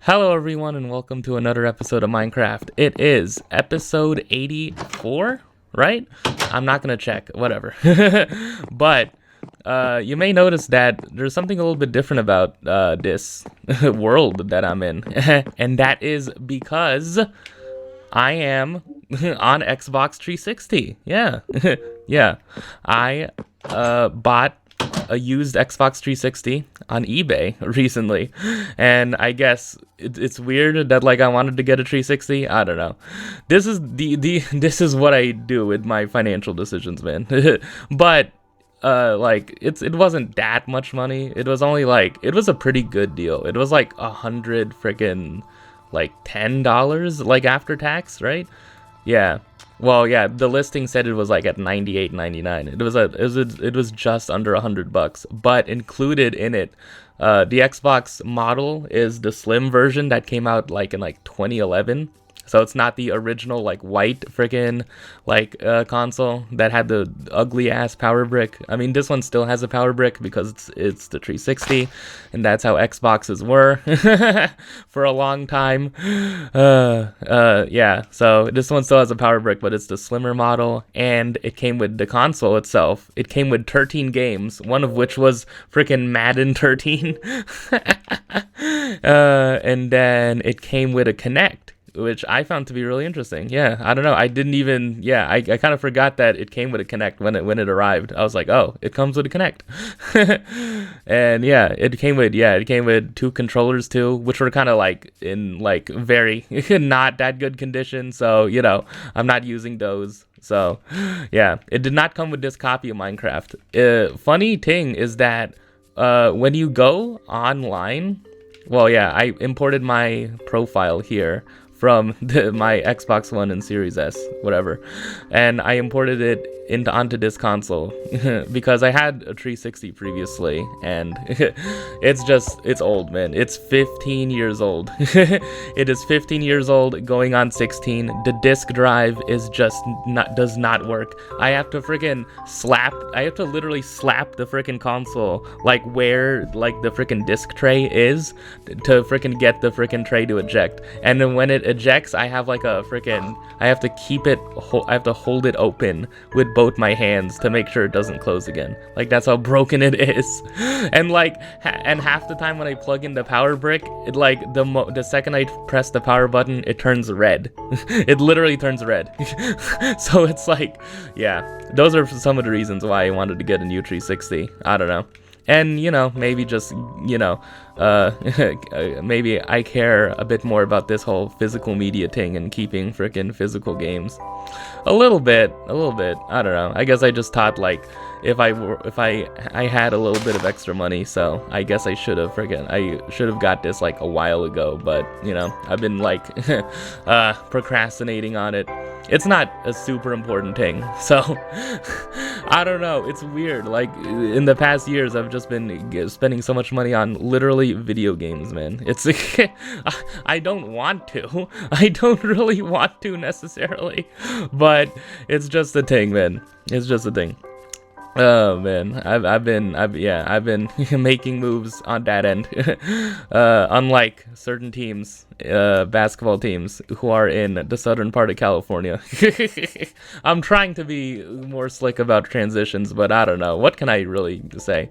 Hello everyone and welcome to another episode of Minecraft. It is episode 84, right? I'm not gonna check, whatever. But you may notice that there's something a little bit different about this world that I'm in. And that is because I am on Xbox 360. Yeah. Yeah. I bought a used Xbox 360 on eBay recently, and I guess it's weird that like I wanted to get a 360. I don't know. This is this is what I do with my financial decisions, man. But like it wasn't that much money. It was only like it was a pretty good deal. It was like $100 freaking like $10 like after tax, right? Yeah. Well, yeah, the listing said it was like at $98.99. It was just under $100, but included in it, the Xbox model is the slim version that came out like in like 2011. So it's not the original like white freaking like console that had the ugly ass power brick. I mean, this one still has a power brick because it's the 360, and that's how Xboxes were for a long time. Yeah. So this one still has a power brick, but it's the slimmer model, and it came with the console itself. It came with 13 games, one of which was freaking Madden 13, and then it came with a Kinect, which I found to be really interesting. Yeah, I don't know. I didn't even. Yeah, I kind of forgot that it came with a Kinect when it arrived. I was like, oh, it comes with a Kinect. And yeah, it came with two controllers too, which were kind of like in like very not that good condition. So you know, I'm not using those. So yeah, it did not come with this copy of Minecraft. Funny thing is that when you go online, well, yeah, I imported my profile here from my Xbox One and Series S, whatever, and I imported it onto this console because I had a 360 previously, and it's old, man. It's 15 years old. It is 15 years old, going on 16. The disk drive is just does not work. I have to literally slap the freaking console like where like the freaking disk tray is to freaking get the freaking tray to eject, and then when it ejects, I have like a freaking I have to hold it open with both my hands to make sure it doesn't close again. Like that's how broken it is. And like and half the time when I plug in the power brick, it like the second I press the power button, it turns red. It literally turns red. So it's like, yeah, those are some of the reasons why I wanted to get a new 360. I don't know. And, you know, maybe just, you know, maybe I care a bit more about this whole physical media thing and keeping freaking physical games. A little bit. I don't know. I guess I just thought, like, if I had a little bit of extra money, so I guess I should have got this, like, a while ago. But, you know, I've been, like, procrastinating on it. It's not a super important thing, so I don't know. It's weird. Like in the past years, I've just been spending so much money on literally video games, man. It's I don't want to. I don't really want to necessarily, but it's just a thing, man. It's just a thing. Oh man, I've been making moves on that end. Unlike certain teams, basketball teams who are in the southern part of California. I'm trying to be more slick about transitions, but I don't know. What can I really say?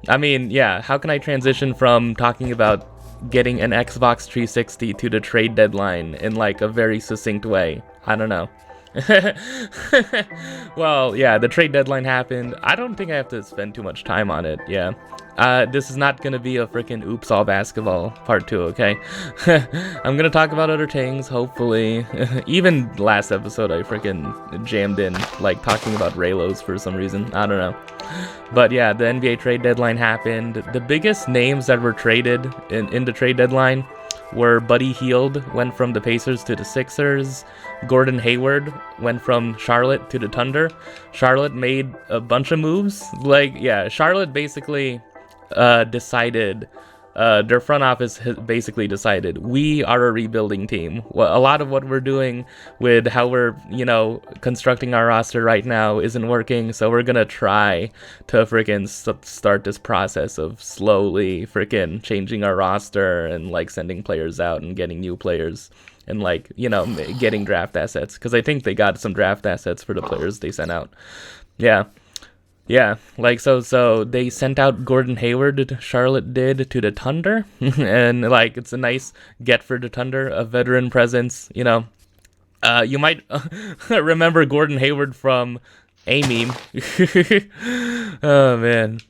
I mean, yeah, how can I transition from talking about getting an Xbox 360 to the trade deadline in like a very succinct way? I don't know. Well, yeah, the trade deadline happened. I don't think I have to spend too much time on it. Yeah. This is not gonna be a freaking Oops All Basketball part 2, okay? I'm gonna talk about other things, hopefully. Even last episode, I freaking jammed in, like, talking about reylos for some reason. I don't know. But yeah, the NBA trade deadline happened. The biggest names that were traded in the trade deadline were Buddy Hield went from the Pacers to the Sixers. Gordon Hayward went from Charlotte to the Thunder. Charlotte made a bunch of moves. Like, yeah, Charlotte basically decided their front office has basically decided we are a rebuilding team. Well, a lot of what we're doing with how we're, constructing our roster right now isn't working, so we're gonna try to freaking start this process of slowly freaking changing our roster and like sending players out and getting new players and like, getting draft assets, because I think they got some draft assets for the players they sent out. Yeah. Yeah, like so they sent out Gordon Hayward, Charlotte did, to the Thunder, and like it's a nice get for the Thunder, a veteran presence, you might remember Gordon Hayward from a meme. Oh man.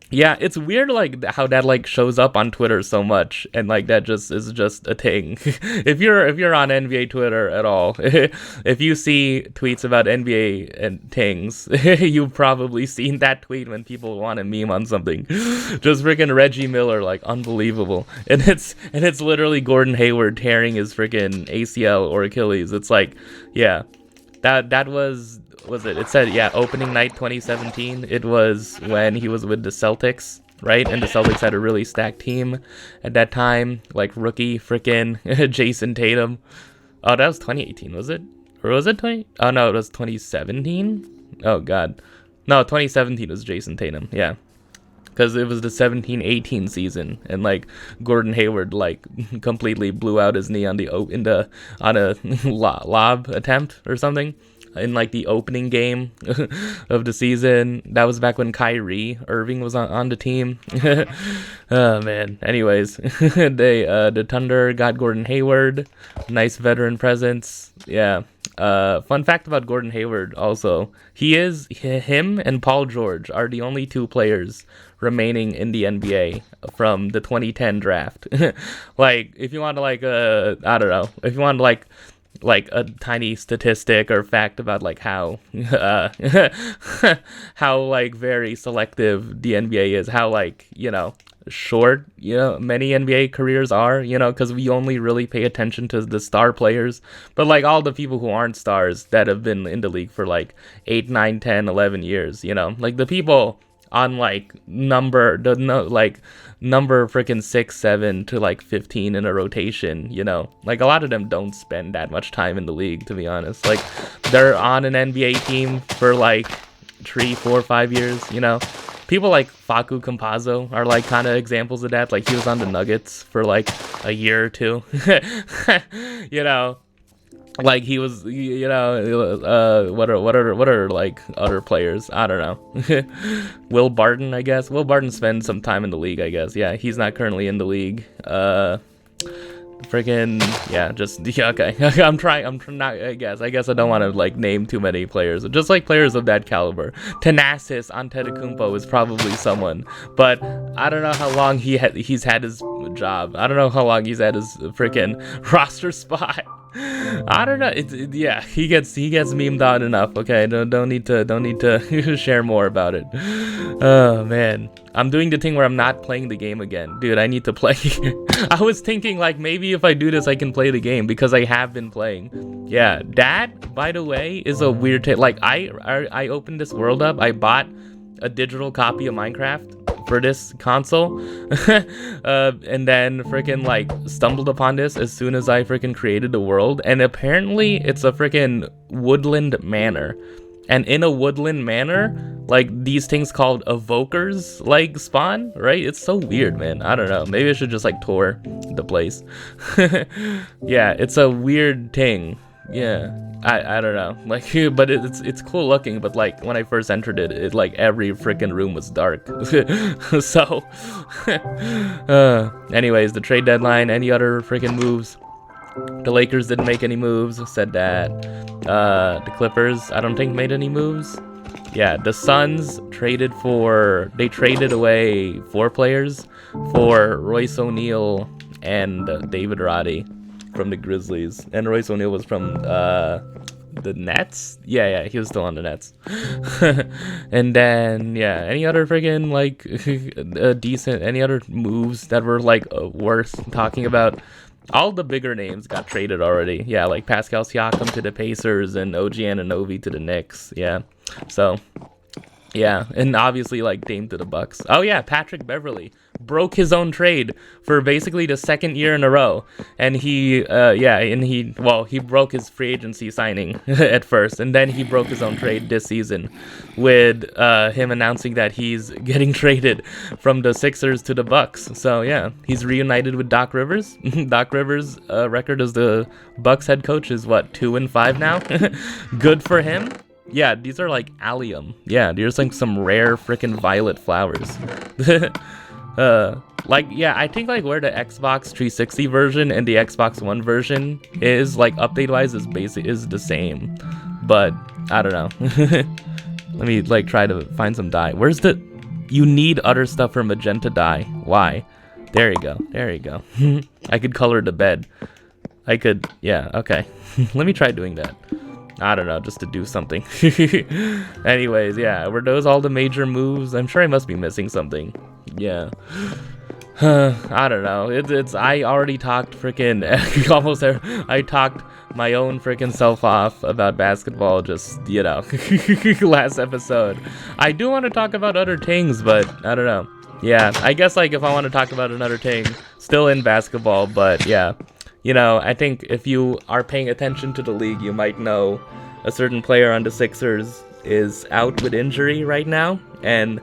Yeah, it's weird like how that like shows up on Twitter so much, and like that just is just a thing. If you're on NBA Twitter at all, if you see tweets about NBA and things, you've probably seen that tweet when people want to meme on something. Just freaking Reggie Miller, like unbelievable. And it's literally Gordon Hayward tearing his freaking ACL or Achilles. It's like, yeah. That was it? It said, yeah, opening night 2017. It was when he was with the Celtics, right? And the Celtics had a really stacked team at that time, like rookie freaking Jason Tatum. Oh, that was 2018, was it? Or was it 20? Oh no, it was 2017. Oh god, no, 2017 was Jason Tatum. Yeah. Because it was the 17-18 season, and like Gordon Hayward like completely blew out his knee on a lob attempt or something in like the opening game of the season. That was back when Kyrie Irving was on the team. Oh man. Anyways, the Thunder got Gordon Hayward, nice veteran presence. Yeah. Fun fact about Gordon Hayward also, him and Paul George are the only two players remaining in the NBA from the 2010 draft. Like, if you want to like, I don't know, if you want to like a tiny statistic or fact about like how how like very selective the NBA is, how like, short, many NBA careers are, because we only really pay attention to the star players, but like all the people who aren't stars that have been in the league for like 8, 9, 10, 11 years, like the people on like number freaking 6, 7 to like 15 in a rotation, like a lot of them don't spend that much time in the league, to be honest. Like they're on an NBA team for like 3, 4, 5 years, people like Facu Campazzo are like kind of examples of that. Like he was on the Nuggets for like a year or two. Like he was, what are like other players? I don't know. Will Barton, I guess. Will Barton spends some time in the league, I guess. Yeah, he's not currently in the league. Freaking yeah, okay. I'm not. I guess I don't want to like name too many players. Just like players of that caliber. Thanasis Antetokounmpo is probably someone, but I don't know how long he's had his job. I don't know how long he's had his freaking roster spot. I don't know. Yeah, he gets memed on enough. Okay, don't need to share more about it. Oh man, I'm doing the thing where I'm not playing the game again, dude. I need to play. I was thinking like maybe if I do this, I can play the game because I have been playing. Yeah, that by the way is a weird thing. Like I opened this world up. I bought a digital copy of Minecraft for this console, and then freaking like stumbled upon this as soon as I freaking created the world, and apparently it's a freaking woodland manor, and in a woodland manor, like these things called evokers like spawn, right? It's so weird, man. I don't know, maybe I should just like tour the place. Yeah, it's a weird thing. Yeah, I don't know, like, but it's cool looking, but like when I first entered it like every freaking room was dark. So anyways, the trade deadline, any other freaking moves? The Lakers didn't make any moves, said that. The Clippers, I don't think made any moves. Yeah, the Suns traded away 4 players for Royce O'Neal and David Roddy from the Grizzlies, and Royce O'Neal was from the Nets. Yeah, he was still on the Nets. And then yeah, any other friggin' like decent, any other moves that were like worth talking about? All the bigger names got traded already. Yeah, like Pascal Siakam to the Pacers and OG Anunoby to the Knicks. Yeah, so yeah, and obviously like Dame to the Bucks. Oh yeah, Patrick Beverley broke his own trade for basically the second year in a row. And he broke his free agency signing at first, and then he broke his own trade this season with him announcing that he's getting traded from the Sixers to the Bucks. So yeah, he's reunited with Doc Rivers. Doc Rivers' record as the Bucks head coach is 2-5 now. Good for him. Yeah, these are like allium. Yeah, these are like some rare freaking violet flowers. I think like where the Xbox 360 version and the Xbox One version is, like, update wise is the same, but I don't know. Let me like try to find some dye. You need other stuff for magenta dye. Why? There you go. I could color the bed. Yeah, okay. Let me try doing that. I don't know, just to do something. Anyways, yeah, were those all the major moves? I'm sure I must be missing something. Yeah. I don't know. I already talked freaking I talked my own freaking self off about basketball just, last episode. I do want to talk about other things, but I don't know. Yeah, I guess like if I want to talk about another thing, still in basketball, but yeah. I think if you are paying attention to the league, you might know a certain player on the Sixers is out with injury right now, and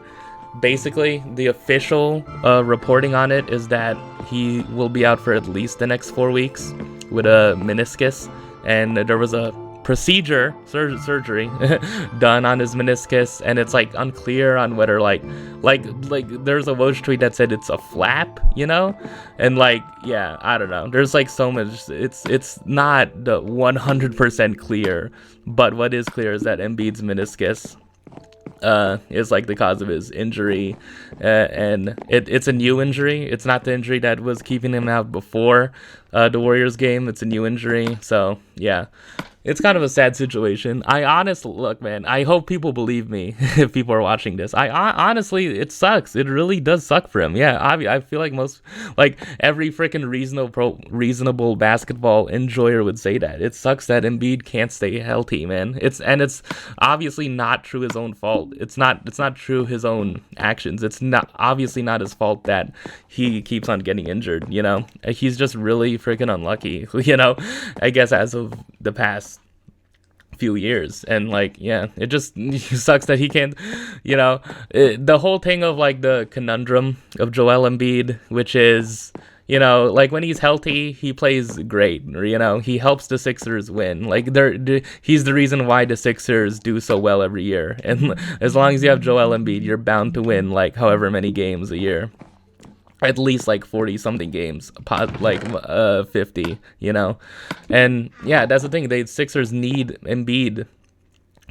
basically the official reporting on it is that he will be out for at least the next 4 weeks with a meniscus, and there was a procedure surgery done on his meniscus, and it's like unclear on whether like there's a Woj tweet that said it's a flap, and like, yeah, I don't know, there's like so much, it's not the 100% clear, but what is clear is that Embiid's meniscus is like the cause of his injury, and it's a new injury. It's not the injury that was keeping him out before the Warriors game. It's a new injury, so yeah. It's kind of a sad situation. Look, man, I hope people believe me if people are watching this. Honestly, it sucks. It really does suck for him. Yeah, I feel like every freaking reasonable basketball enjoyer would say that. It sucks that Embiid can't stay healthy, man. It's obviously not through his own fault. It's not through his own actions. It's not obviously not his fault that he keeps on getting injured, He's just really freaking unlucky, I guess as of the past few years, and like, yeah, it just sucks that he can't, the whole thing of like the conundrum of Joel Embiid, which is, like when he's healthy, he plays great, he helps the Sixers win. Like he's the reason why the Sixers do so well every year, and as long as you have Joel Embiid, you're bound to win like however many games a year. At least like 40 something games, like 50, and yeah, that's the thing. The Sixers need Embiid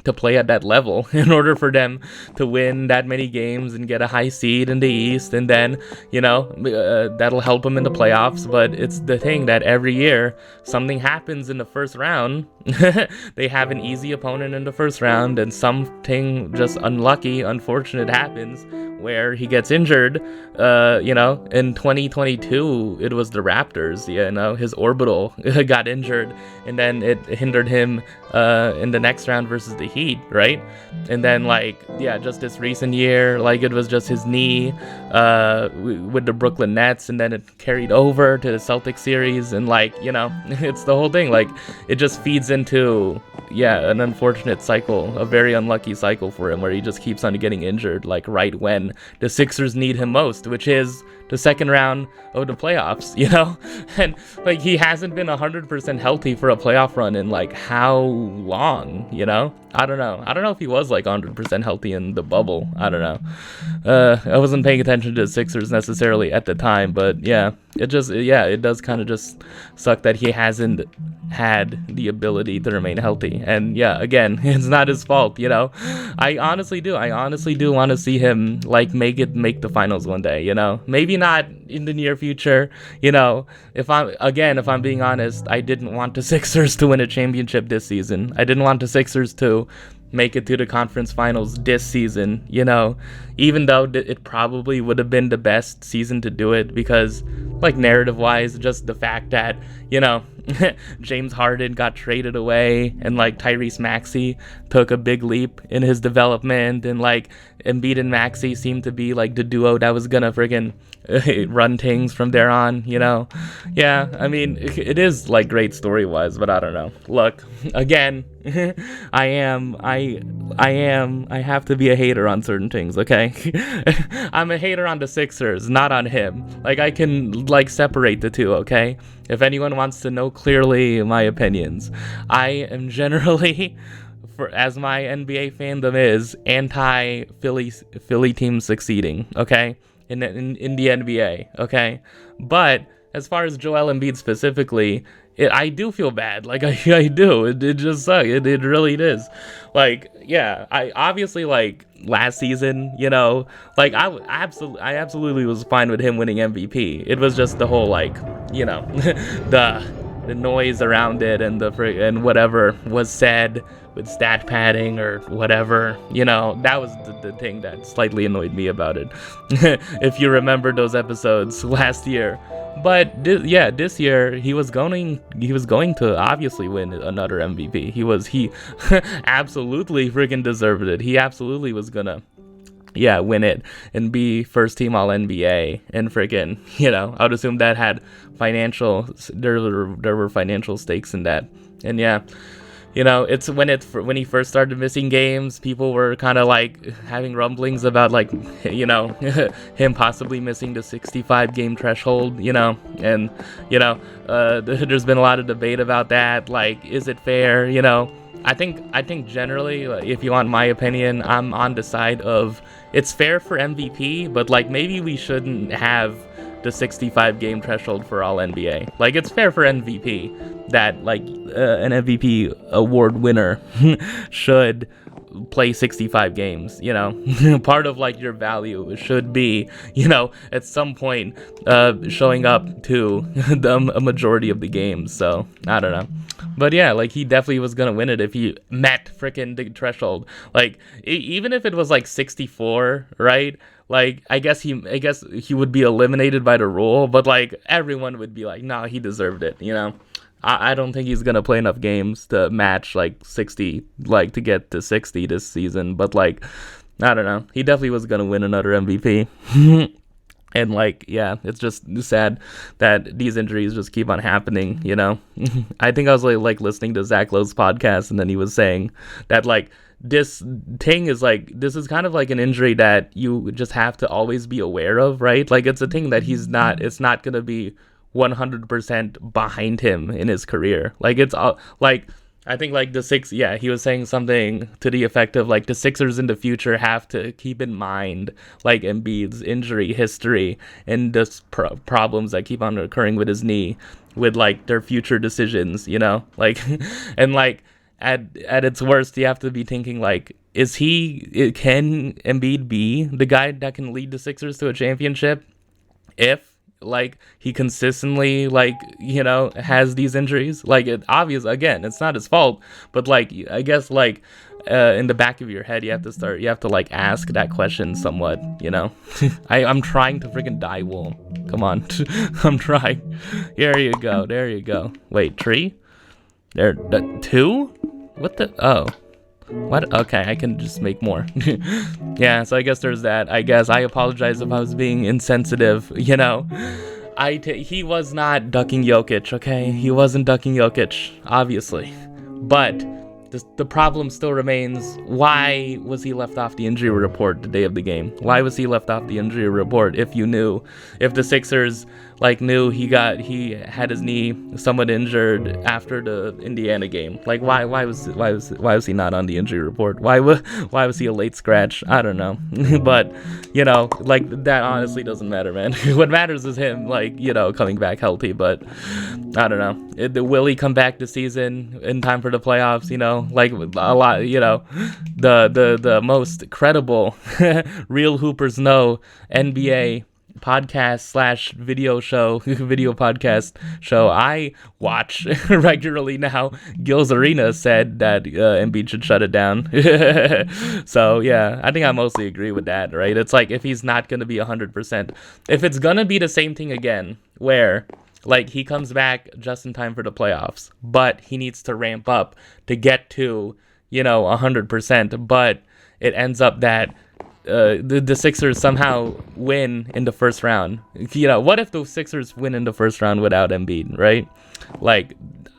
to play at that level in order for them to win that many games and get a high seed in the East, and then that'll help them in the playoffs. But it's the thing that every year something happens in the first round. They have an easy opponent in the first round, and something just unfortunate happens where he gets injured. In 2022 it was the Raptors, his orbital got injured, and then it hindered him in the next round versus the Heat, right? And then just this recent year, it was just his knee with the Brooklyn Nets, and then it carried over to the Celtics series, and it's the whole thing. It just feeds into an unfortunate cycle, a very unlucky cycle for him, where he just keeps on getting injured right when the Sixers need him most, which is the second round of the playoffs, and he hasn't been 100% healthy for a playoff run in how long, I don't know if he was 100% healthy in the bubble. I don't know. I wasn't paying attention to the Sixers necessarily at the time, but it does kind of just suck that he hasn't had the ability to remain healthy. And again, it's not his fault, I honestly do want to see him make the finals one day, maybe not in the near future. If I'm being honest, I didn't want the Sixers to win a championship this season. I didn't want the Sixers to make it to the conference finals this season, even though it probably would have been the best season to do it, because narrative wise, just the fact that James Harden got traded away, and Tyrese Maxey took a big leap in his development, and Embiid and Maxey seemed to be the duo that was gonna friggin' run things from there on, you know. Yeah, I mean, it is like great story wise, but I don't know. Look, again, I have to be a hater on certain things, okay? I'm a hater on the Sixers, not on him. Like, I can like separate the two, okay? If anyone wants to know clearly my opinions, I am generally, as my NBA fandom is, anti Philly team succeeding, okay? In the NBA, okay? But as far as Joel Embiid specifically, I do feel bad. Like, I do. It just sucks. It really is. Like, yeah, I obviously, like, last season, you know, like, I absolutely was fine with him winning MVP. It was just the whole, like, you know, the noise around it and and whatever was said with stat padding or whatever, you know, that was the thing that slightly annoyed me about it. If you remember those episodes last year. But this year he was going to obviously win another MVP. He absolutely freaking deserved it. He absolutely was gonna win it and be first team all NBA and freaking, you know, I would assume that had there were financial stakes in that. And yeah, you know, it's when he first started missing games, people were kind of like having rumblings about, like, you know, him possibly missing the 65 game threshold, you know, and, you know, there's been a lot of debate about that. Like, is it fair? You know, I think generally, if you want my opinion, I'm on the side of it's fair for MVP, but like maybe we shouldn't have the 65 game threshold for all NBA. Like, it's fair for MVP that like an MVP award winner should play 65 games, you know. Part of like your value should be, you know, at some point showing up to a majority of the games. So I don't know, but yeah, like he definitely was gonna win it if he met freaking the threshold. Like even if it was like 64, right? Like I guess he would be eliminated by the rule, but like everyone would be like, nah, he deserved it, you know. I don't think he's going to play enough games to match, like, 60, like, to get to 60 this season. But, like, I don't know. He definitely was going to win another MVP. And, like, yeah, it's just sad that these injuries just keep on happening, you know? I think I was, like listening to Zach Lowe's podcast, and then he was saying that, like, this thing is, like, this is kind of like an injury that you just have to always be aware of, right? Like, it's a thing that it's not going to be 100% behind him in his career. Like, it's all like, I think like he was saying something to the effect of like the Sixers in the future have to keep in mind like Embiid's injury history and the problems that keep on occurring with his knee with like their future decisions, you know, like, and like at its worst, you have to be thinking like, can Embiid be the guy that can lead the Sixers to a championship if like he consistently like, you know, has these injuries? Like, it obvious, again, it's not his fault, but like I guess like in the back of your head you have to like ask that question somewhat, you know. I'm trying to freaking die, Wool, come on. I'm trying. There you go. Wait, tree there, two, what the, oh, what? Okay, I can just make more. Yeah, so I guess there's that. I guess I apologize if I was being insensitive, you know. He was not ducking Jokic, okay? He wasn't ducking Jokic, obviously. But the problem still remains, why was he left off the injury report the day of the game? Why was he left off the injury report if the Sixers like knew he had his knee somewhat injured after the Indiana game? Like, why was he not on the injury report? Why was he a late scratch? I don't know. But, you know, like, that honestly doesn't matter, man. What matters is him, like, you know, coming back healthy. But I don't know. Will he come back this season in time for the playoffs? You know, like a lot, you know, the most credible Real Hoopers Know NBA podcast / video podcast show I watch regularly now, Gil's Arena, said that Embiid should shut it down. So yeah, I think I mostly agree with that, right? It's like, if he's not going to be 100%, if it's going to be the same thing again, where like he comes back just in time for the playoffs, but he needs to ramp up to get to, you know, 100%, but it ends up that the Sixers somehow win in the first round. You know, what if the Sixers win in the first round without Embiid, right? Like,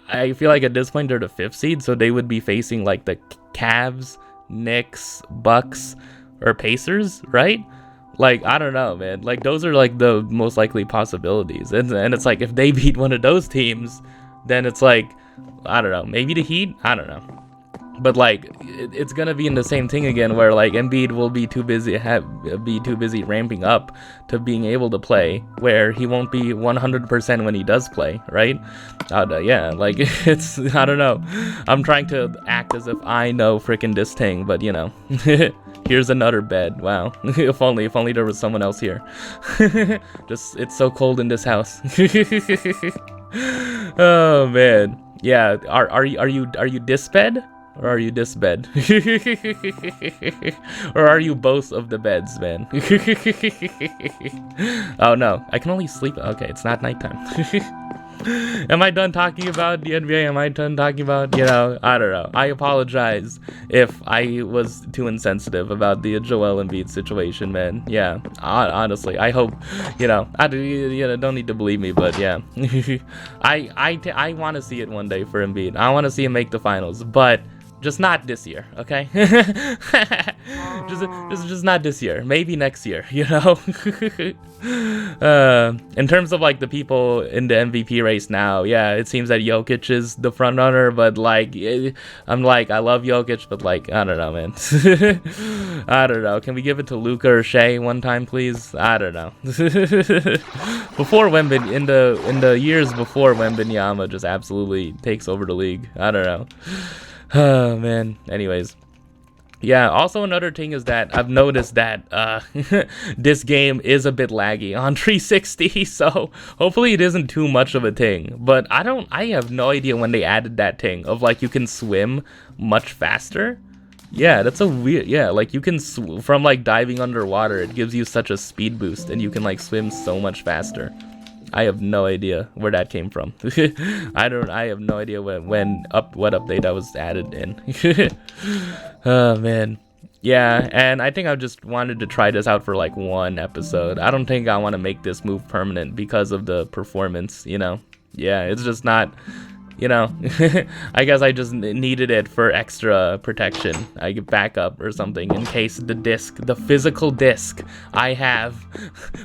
I feel like at this point they're the 5th seed, so they would be facing like the Cavs, Knicks, Bucks, or Pacers, right? Like, I don't know, man. Like, those are like the most likely possibilities, and it's like if they beat one of those teams, then it's like, I don't know, maybe the Heat. I don't know. But like, it's gonna be in the same thing again, where like Embiid will be too busy ramping up to being able to play, where he won't be 100% when he does play, right? Yeah, like it's, I don't know. I'm trying to act as if I know freaking this thing, but you know, here's another bed. Wow, if only there was someone else here. Just, it's so cold in this house. Oh man, yeah. Are you this bed? Or are you this bed? Or are you both of the beds, man? Oh no, I can only sleep. Okay, it's not nighttime. Am I done talking about the NBA? Am I done talking about, you know, I don't know. I apologize if I was too insensitive about the Joel Embiid situation, man. Yeah, honestly, I hope, you know, don't need to believe me, but yeah. I want to see it one day for Embiid. I want to see him make the finals, but just not this year, okay? just not this year. Maybe next year, you know? In terms of like the people in the MVP race now, yeah, it seems that Jokic is the front runner, but like, I'm like, I love Jokic, but like, I don't know, man. I don't know. Can we give it to Luka or Shea one time, please? I don't know. Before in the years before Wembanyama just absolutely takes over the league. I don't know. Oh man, anyways, yeah, also another thing is that I've noticed that this game is a bit laggy on 360, so hopefully it isn't too much of a thing. But I have no idea when they added that thing of like you can swim much faster. Yeah, that's a weird, yeah, like you can from like diving underwater, it gives you such a speed boost and you can like swim so much faster. I have no idea where that came from. I have no idea what update that was added in. Oh man. Yeah, and I think I just wanted to try this out for like one episode. I don't think I want to make this move permanent because of the performance, you know. Yeah, it's just not, you know, I guess I just needed it for extra protection. I get backup or something in case the physical disc I have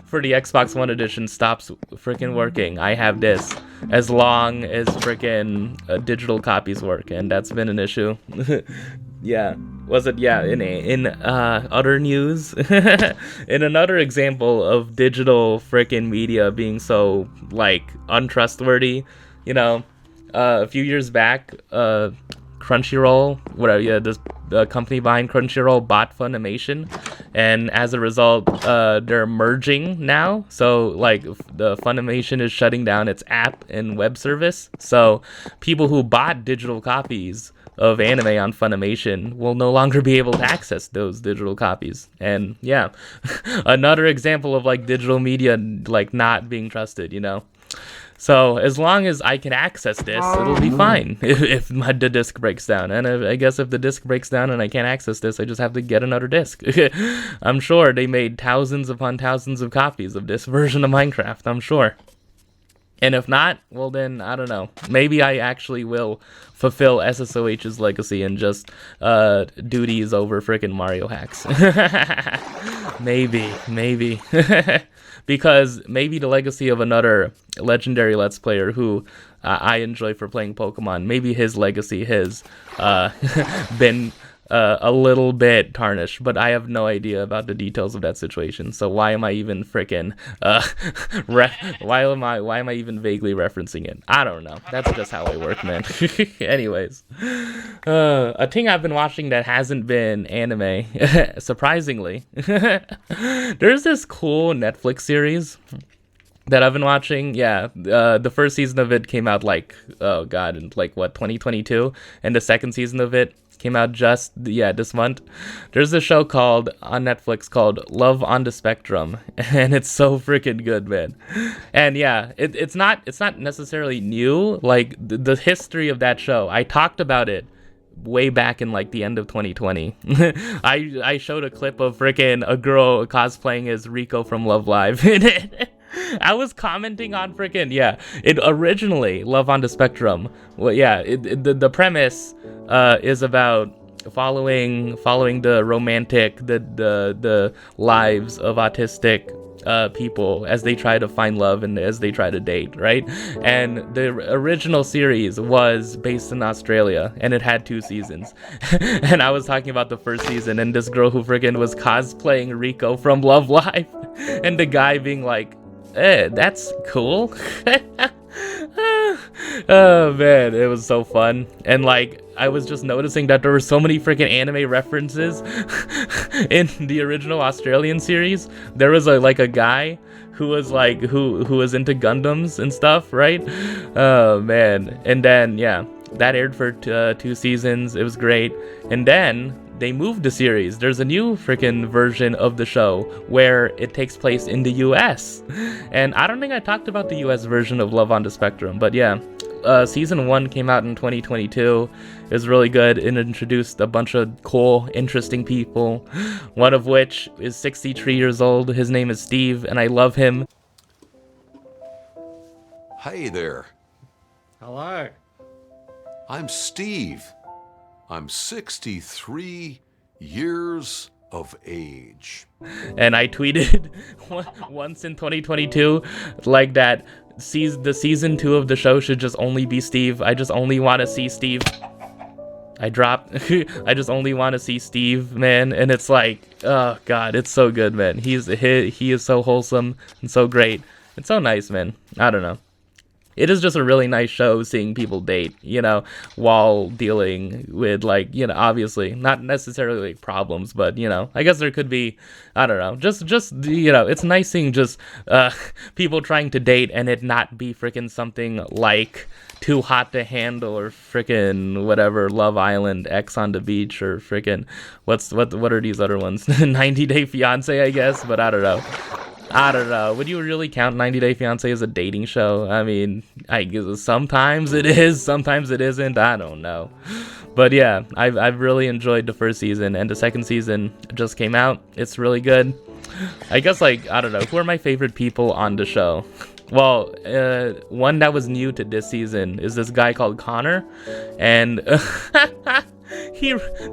for the Xbox One edition stops freaking working. I have this as long as freaking digital copies work, and that's been an issue. Yeah, was it? Yeah, in other news, in another example of digital freaking media being so like untrustworthy, you know. A few years back, Crunchyroll, whatever, yeah, this company behind Crunchyroll bought Funimation, and as a result, they're merging now. So, like, the Funimation is shutting down its app and web service. So, people who bought digital copies of anime on Funimation will no longer be able to access those digital copies. And yeah, another example of like digital media like not being trusted, you know. So as long as I can access this, it'll be fine if the disc breaks down. And I guess if the disc breaks down and I can't access this, I just have to get another disc. I'm sure they made thousands upon thousands of copies of this version of Minecraft, I'm sure. And if not, well then, I don't know. Maybe I actually will fulfill SSOH's legacy and just duties over frickin' Mario hacks. Maybe. Because maybe the legacy of another legendary Let's Player who I enjoy for playing Pokemon, maybe his legacy has been a little bit tarnished, but I have no idea about the details of that situation. So why am I even freaking why am I even vaguely referencing it? I don't know. That's just how I work, man. Anyways, a thing I've been watching that hasn't been anime, surprisingly, there's this cool Netflix series that I've been watching. Yeah, the first season of it came out like, oh god, in like what, 2022, and the second season of it came out just this month. There's a show on Netflix called Love on the Spectrum, and it's so freaking good, man. And yeah, it's not necessarily new. Like the history of that show, I talked about it way back in like the end of 2020. I showed a clip of freaking a girl cosplaying as Rico from Love Live in it. I was commenting on freaking, yeah, it originally Love on the Spectrum. Well, yeah, the premise is about following the romantic the lives of autistic people as they try to find love and as they try to date, right? And the original series was based in Australia, and it had 2 seasons. And I was talking about the first season, and this girl who friggin' was cosplaying Rico from Love Live, and the guy being like, that's cool. Oh man, it was so fun. And like, I was just noticing that there were so many freaking anime references in the original Australian series. There was a guy who was like who was into Gundams and stuff, right? Oh man. And then yeah, that aired for 2 seasons. It was great. And then they moved the series. There's a new freaking version of the show where it takes place in the US. And I don't think I talked about the US version of Love on the Spectrum, but yeah. Season 1 came out in 2022. It was really good. It introduced a bunch of cool, interesting people. One of which is 63 years old. His name is Steve, and I love him. Hey there. Hello. I'm Steve. I'm 63 years of age. And I tweeted once in 2022 like that the season 2 of the show should just only be Steve. I just only want to see Steve. I just only want to see Steve, man. And it's like, oh god, it's so good, man. He is so wholesome and so great. It's so nice, man. I don't know. It is just a really nice show seeing people date, you know, while dealing with, like, you know, obviously not necessarily like problems, but, you know, I guess there could be, I don't know, just you know, it's nice seeing just people trying to date and it not be freaking something like Too Hot to Handle or freaking whatever, Love Island, X on the Beach, or freaking what are these other ones? 90 Day Fiance, I guess, but I don't know. Would you really count 90 Day Fiance as a dating show? I mean, I guess sometimes it is, sometimes it isn't. I don't know. But yeah, I've really enjoyed the first season, and the second season just came out. It's really good. I guess, like, I don't know, who are my favorite people on the show? Well, one that was new to this season is this guy called Connor, and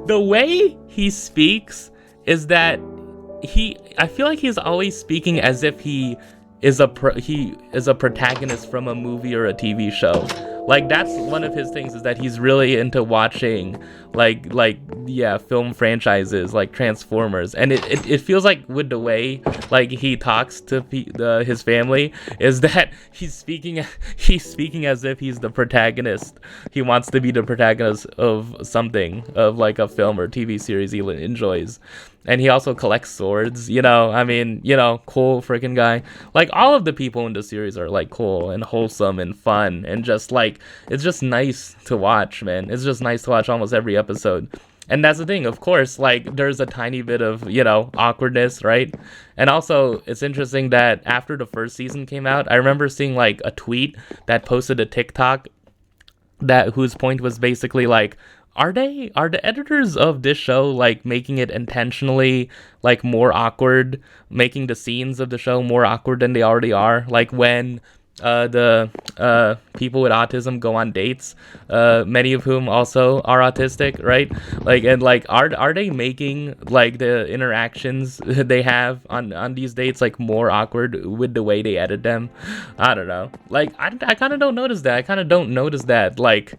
the way he speaks is that I feel like he's always speaking as if he is a protagonist from a movie or a TV show. Like, that's one of his things, is that he's really into watching like film franchises like Transformers, and it feels like with the way like he talks to his family is that he's speaking as if he's the protagonist. He wants to be the protagonist of something, of like a film or TV series he enjoys. And he also collects swords, you know, I mean, you know, cool freaking guy. Like, all of the people in the series are, like, cool and wholesome and fun, and just, like, it's just nice to watch, man. It's just nice to watch almost every episode. And that's the thing, of course, like, there's a tiny bit of, you know, awkwardness, right? And also, it's interesting that after the first season came out, I remember seeing, like, a tweet that posted a TikTok whose point was basically, like, are the editors of this show, like, making it intentionally, like, more awkward, making the scenes of the show more awkward than they already are? Like, when the people with autism go on dates, many of whom also are autistic, right? Like, and like, are they making like the interactions they have on these dates like more awkward with the way they edit them? I don't know. Like, I kind of don't notice that. I kind of don't notice that, like,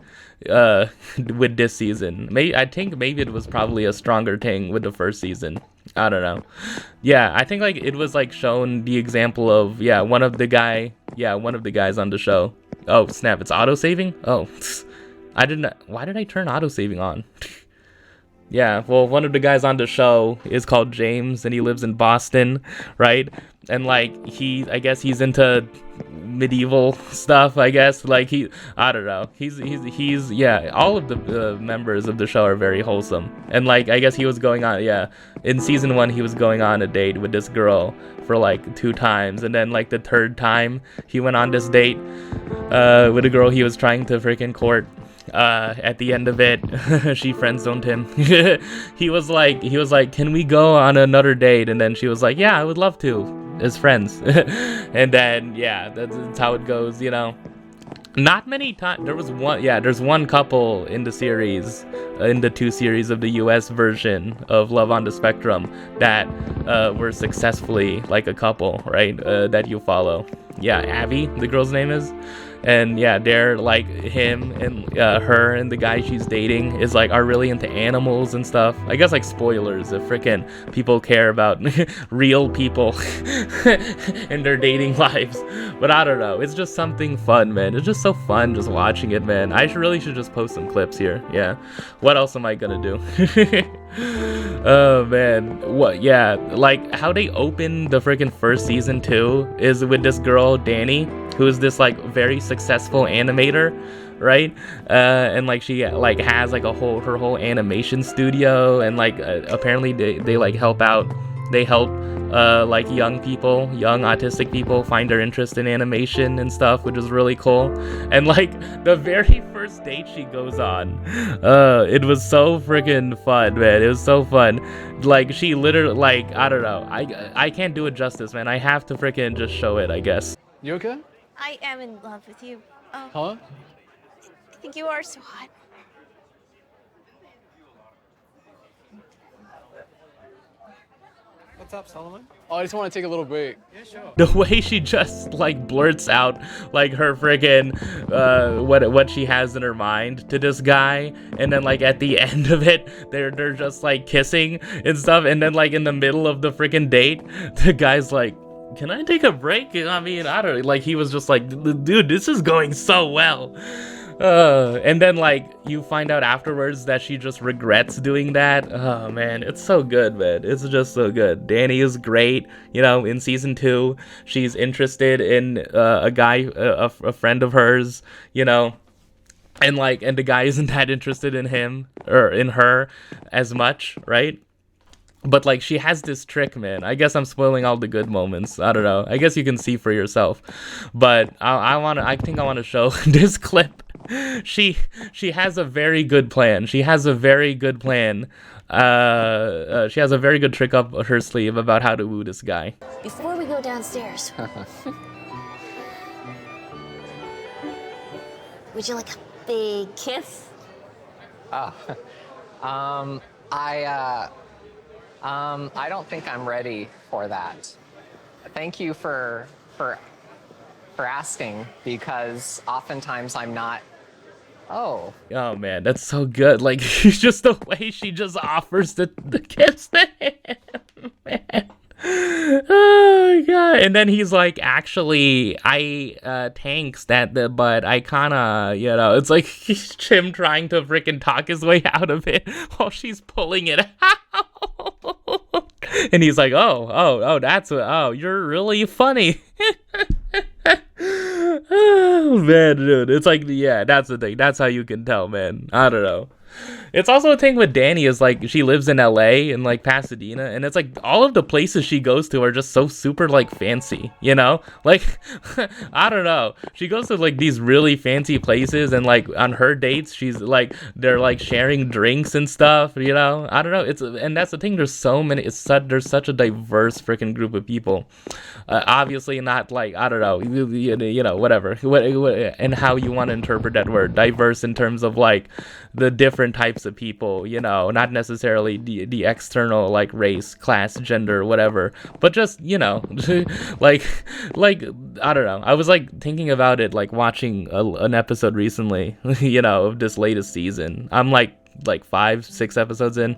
with this season. I think maybe it was probably a stronger thing with the first season. I don't know. Yeah, I think like it was like shown the example of one of the guys on the show. Oh snap! It's auto saving. Oh, I didn't. Why did I turn auto saving on? Yeah, well, one of the guys on the show is called James, and he lives in Boston, right? And like I guess he's into medieval stuff. I guess like I don't know. He's all of the members of the show are very wholesome, and like I guess he was going on in season 1 he was going on a date with this girl for like 2 times, and then like the 3rd time he went on this date with a girl he was trying to freaking court. At the end of it, she friend zoned him. He was like, can we go on another date? And then she was like, yeah, I would love to, as friends. And then, yeah, that's how it goes, you know. Not many times. There's one couple in the series, in the 2 series of the US version of Love on the Spectrum that were successfully like a couple, right? That you follow. Yeah, Abby, the girl's name is. And yeah, they're like, him and her and the guy she's dating is like, are really into animals and stuff. I guess like spoilers if freaking people care about real people in their dating lives. But I don't know, it's just something fun, man. It's just so fun just watching it, man. I really should just post some clips here. Yeah, what else am I gonna do? Oh man, what? Yeah, like how they open the freaking first season too is with this girl Danny, who is this like very successful animator, right? And like she like has like her whole animation studio, and like apparently they like help like young autistic people find their interest in animation and stuff, which is really cool. And like the very first date she goes on, it was so freaking fun, man. It was so fun. Like she literally, like, I don't know, I can't do it justice, man. I have to freaking just show it, I guess. You okay? I am in love with you. Oh, Huh? I think you are so hot. What's up, Solomon? Oh, I just want to take a little break. Yeah, sure. The way she just like blurts out like her friggin' what she has in her mind to this guy, and then like at the end of it they're just like kissing and stuff, and then like in the middle of the freaking date the guy's like, can I take a break? I mean, I don't, like, he was just like, dude, this is going so well. And then like you find out afterwards that she just regrets doing that. Oh man, it's so good, man. It's just so good. Danny is great. You know, in season 2 she's interested in a guy, a friend of hers, you know, and the guy isn't that interested in him or in her as much, right? But like she has this trick, man. I guess I'm spoiling all the good moments. I don't know. I guess you can see for yourself. But I think I want to show this clip. She has a very good plan. She has a very good plan. She has a very good trick up her sleeve about how to woo this guy. Before we go downstairs, would you like a big kiss? I don't think I'm ready for that. Thank you for asking, because oftentimes I'm not. Oh man, that's so good. Like just the way she just offers the kiss to him, man. Oh god. And then he's like, actually, thanks but I kinda, you know, it's like him trying to freaking talk his way out of it while she's pulling it out. And he's like, oh, you're really funny. Oh man, dude, it's like, yeah, that's the thing. That's how you can tell, man. I don't know. It's also a thing with Danny is like she lives in LA and like Pasadena, and it's like all of the places she goes to are just so super like fancy, you know? Like I don't know. She goes to like these really fancy places, and like on her dates she's like, they're like sharing drinks and stuff, you know? I don't know. And that's the thing, there's so many, there's such a diverse freaking group of people. Obviously not like, I don't know, you know, whatever. And how you want to interpret that word, diverse in terms of like the different types of people, you know, not necessarily the external like race, class, gender, whatever, but just, you know, like I don't know. I was like thinking about it, like watching an episode recently, you know, of this latest season. I'm like 5-6 episodes in.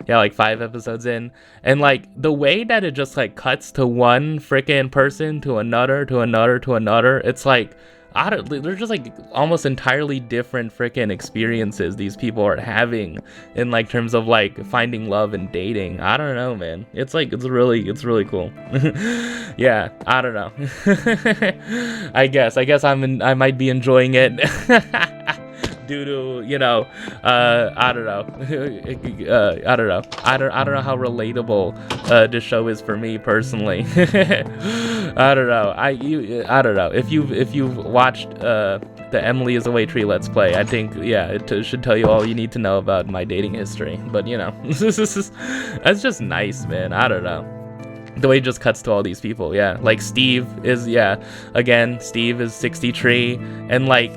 Yeah, like 5 episodes in, and like the way that it just like cuts to one freaking person to another to another to another, it's like they're just like almost entirely different freaking experiences these people are having in like terms of like finding love and dating. I don't know, man. It's like it's really cool. Yeah, I don't know. I guess I might be enjoying it. Due to, you know, I don't know. I don't know how relatable this show is for me personally. I don't know. I don't know. If you've watched the Emily is Away Tree Let's Play. I think, yeah, it should tell you all you need to know about my dating history. But, you know, that's just nice, man. I don't know. The way it just cuts to all these people, yeah. Like, Steve is, yeah, again, Steve is 63, and, like,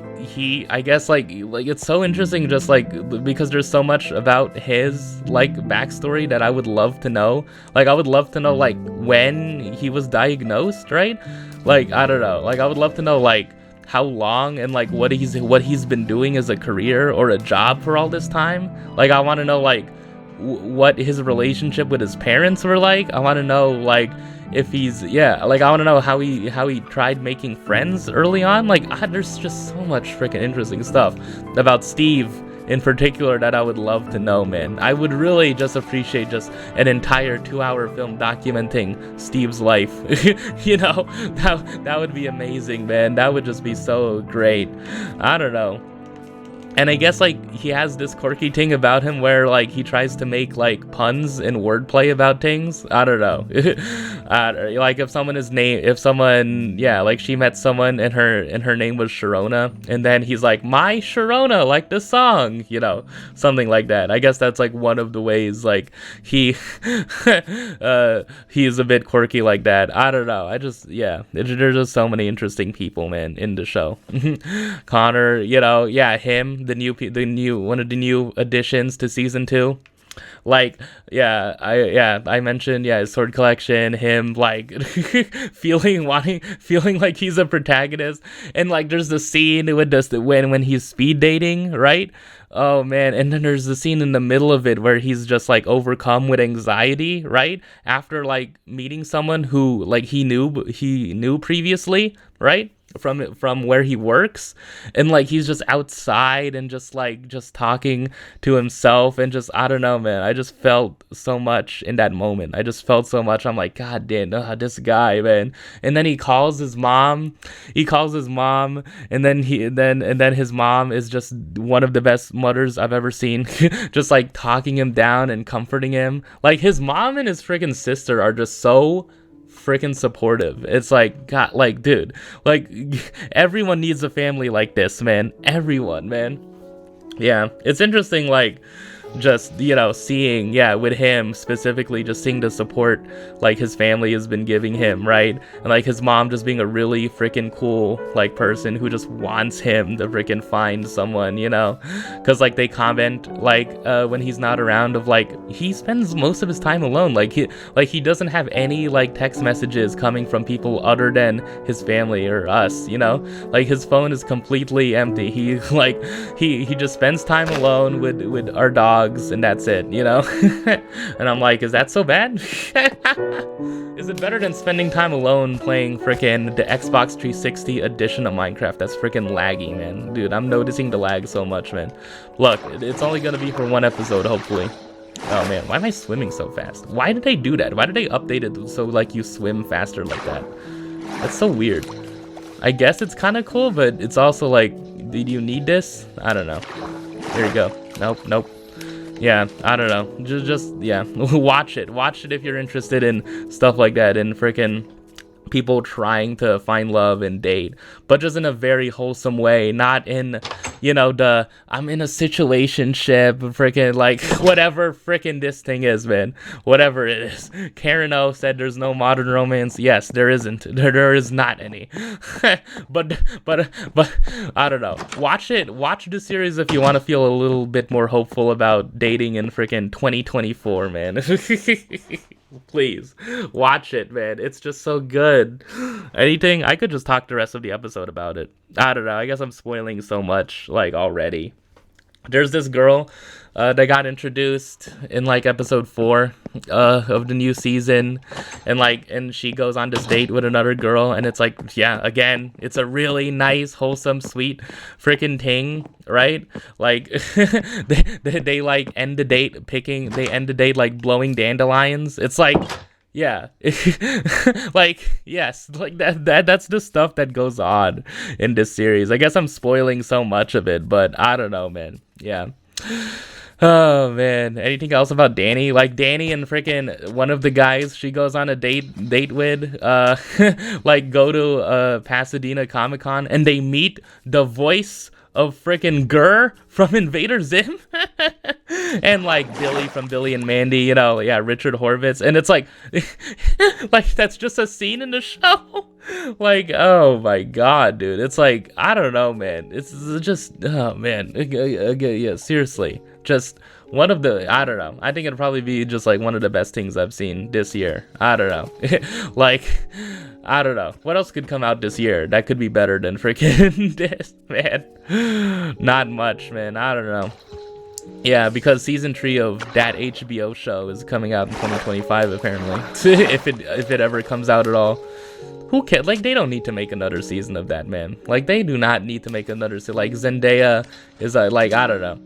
I guess, like, it's so interesting, just, like, because there's so much about his, like, backstory that I would love to know. Like, I would love to know, like, when he was diagnosed, right? Like, I don't know. Like, I would love to know, like, how long and, like, what he's been doing as a career or a job for all this time. Like, I want to know, like, what his relationship with his parents were like. I want to know, like, if he's, yeah, like, I want to know how he tried making friends early on. Like, there's just so much freaking interesting stuff about Steve in particular that I would love to know, man. I would really just appreciate just an entire 2-hour film documenting Steve's life. You know, that would be amazing, man. That would just be so great. I don't know. And I guess, like, he has this quirky thing about him where, like, he tries to make, like, puns and wordplay about things. I don't know. Like, if someone, yeah, like, she met someone and her name was Sharona, and then he's like, my Sharona, like the song, you know, something like that. I guess that's, like, one of the ways, like, he's a bit quirky like that. I don't know. Yeah, there's just so many interesting people, man, in the show. Connor, you know, yeah, him, one of the new additions to season 2. Like, I mentioned, yeah, his sword collection, him, like, feeling like he's a protagonist, and, like, there's the scene with this when he's speed dating, right? Oh man, and then there's the scene in the middle of it where he's just, like, overcome with anxiety, right? After, like, meeting someone who, like, he knew previously, right? From where he works, and, like, he's just outside and just talking to himself, and just, I don't know, man, I just felt so much in that moment. I just felt so much. I'm like, god damn, this guy, man. And then he calls his mom, and then his mom is just one of the best mothers I've ever seen. Just, like, talking him down and comforting him. Like, his mom and his freaking sister are just so freaking supportive. It's like, god, like, dude, like, everyone needs a family like this, man. Everyone, man. Yeah, it's interesting, like, just, you know, seeing, yeah, with him specifically, just seeing the support, like, his family has been giving him, right? And, like, his mom just being a really freaking cool, like, person who just wants him to freaking find someone, you know? Because, like, they comment, like, when he's not around, of, like, he spends most of his time alone. Like, he doesn't have any, like, text messages coming from people other than his family or us, you know? Like, his phone is completely empty. He just spends time alone with our dog, and that's it, you know? And I'm like, is that so bad? Is it better than spending time alone playing frickin' the Xbox 360 edition of Minecraft that's frickin' laggy, man? Dude, I'm noticing the lag so much, man. Look, it's only gonna be for one episode, hopefully. Oh man, why am I swimming so fast? Why did they do that? Why did they update it so, like, you swim faster like that? That's so weird. I guess it's kind of cool, but it's also like, did you need this? I don't know. Here you go. Nope. Yeah, I don't know. Just yeah, watch it if you're interested in stuff like that, and freaking people trying to find love and date, but just in a very wholesome way, not in, you know, the I'm in a situationship, freaking, like, whatever freaking this thing is, man, whatever it is. Karen O said there's no modern romance. Yes, there isn't. There is not any. but I don't know. Watch the series if you want to feel a little bit more hopeful about dating in freaking 2024, man. Please watch it, man. It's just so good. Anything, I could just talk the rest of the episode about it. I don't know. I guess I'm spoiling so much, like, already. There's this girl that got introduced in, like, episode 4 of the new season, and she goes on this date with another girl, and it's like, yeah, again, it's a really nice, wholesome, sweet freaking thing, right? Like, they like end the date like blowing dandelions. It's like, yeah. Like, yes, like that's the stuff that goes on in this series. I guess I'm spoiling so much of it, but I don't know, man. Yeah. Oh man, anything else about Danny? Like Danny and freaking one of the guys she goes on a date with, like go to Pasadena Comic Con and they meet the voice of freaking Gurr from Invader Zim, and like Billy from Billy and Mandy, you know, yeah, Richard Horvitz, and it's like, like that's just a scene in the show. Like, oh my god, dude, it's like I don't know, man. It's just, oh man, yeah, seriously. Just one of the, I don't know. I think it'd probably be just like one of the best things I've seen this year. I don't know. Like, I don't know. What else could come out this year that could be better than freaking this, man? Not much, man. I don't know. Yeah, because season 3 of that HBO show is coming out in 2025 apparently. if it ever comes out at all. Who cares? Like, they don't need to make another season of that, man. Like, they do not need to make another season. Like, Zendaya is like, I don't know.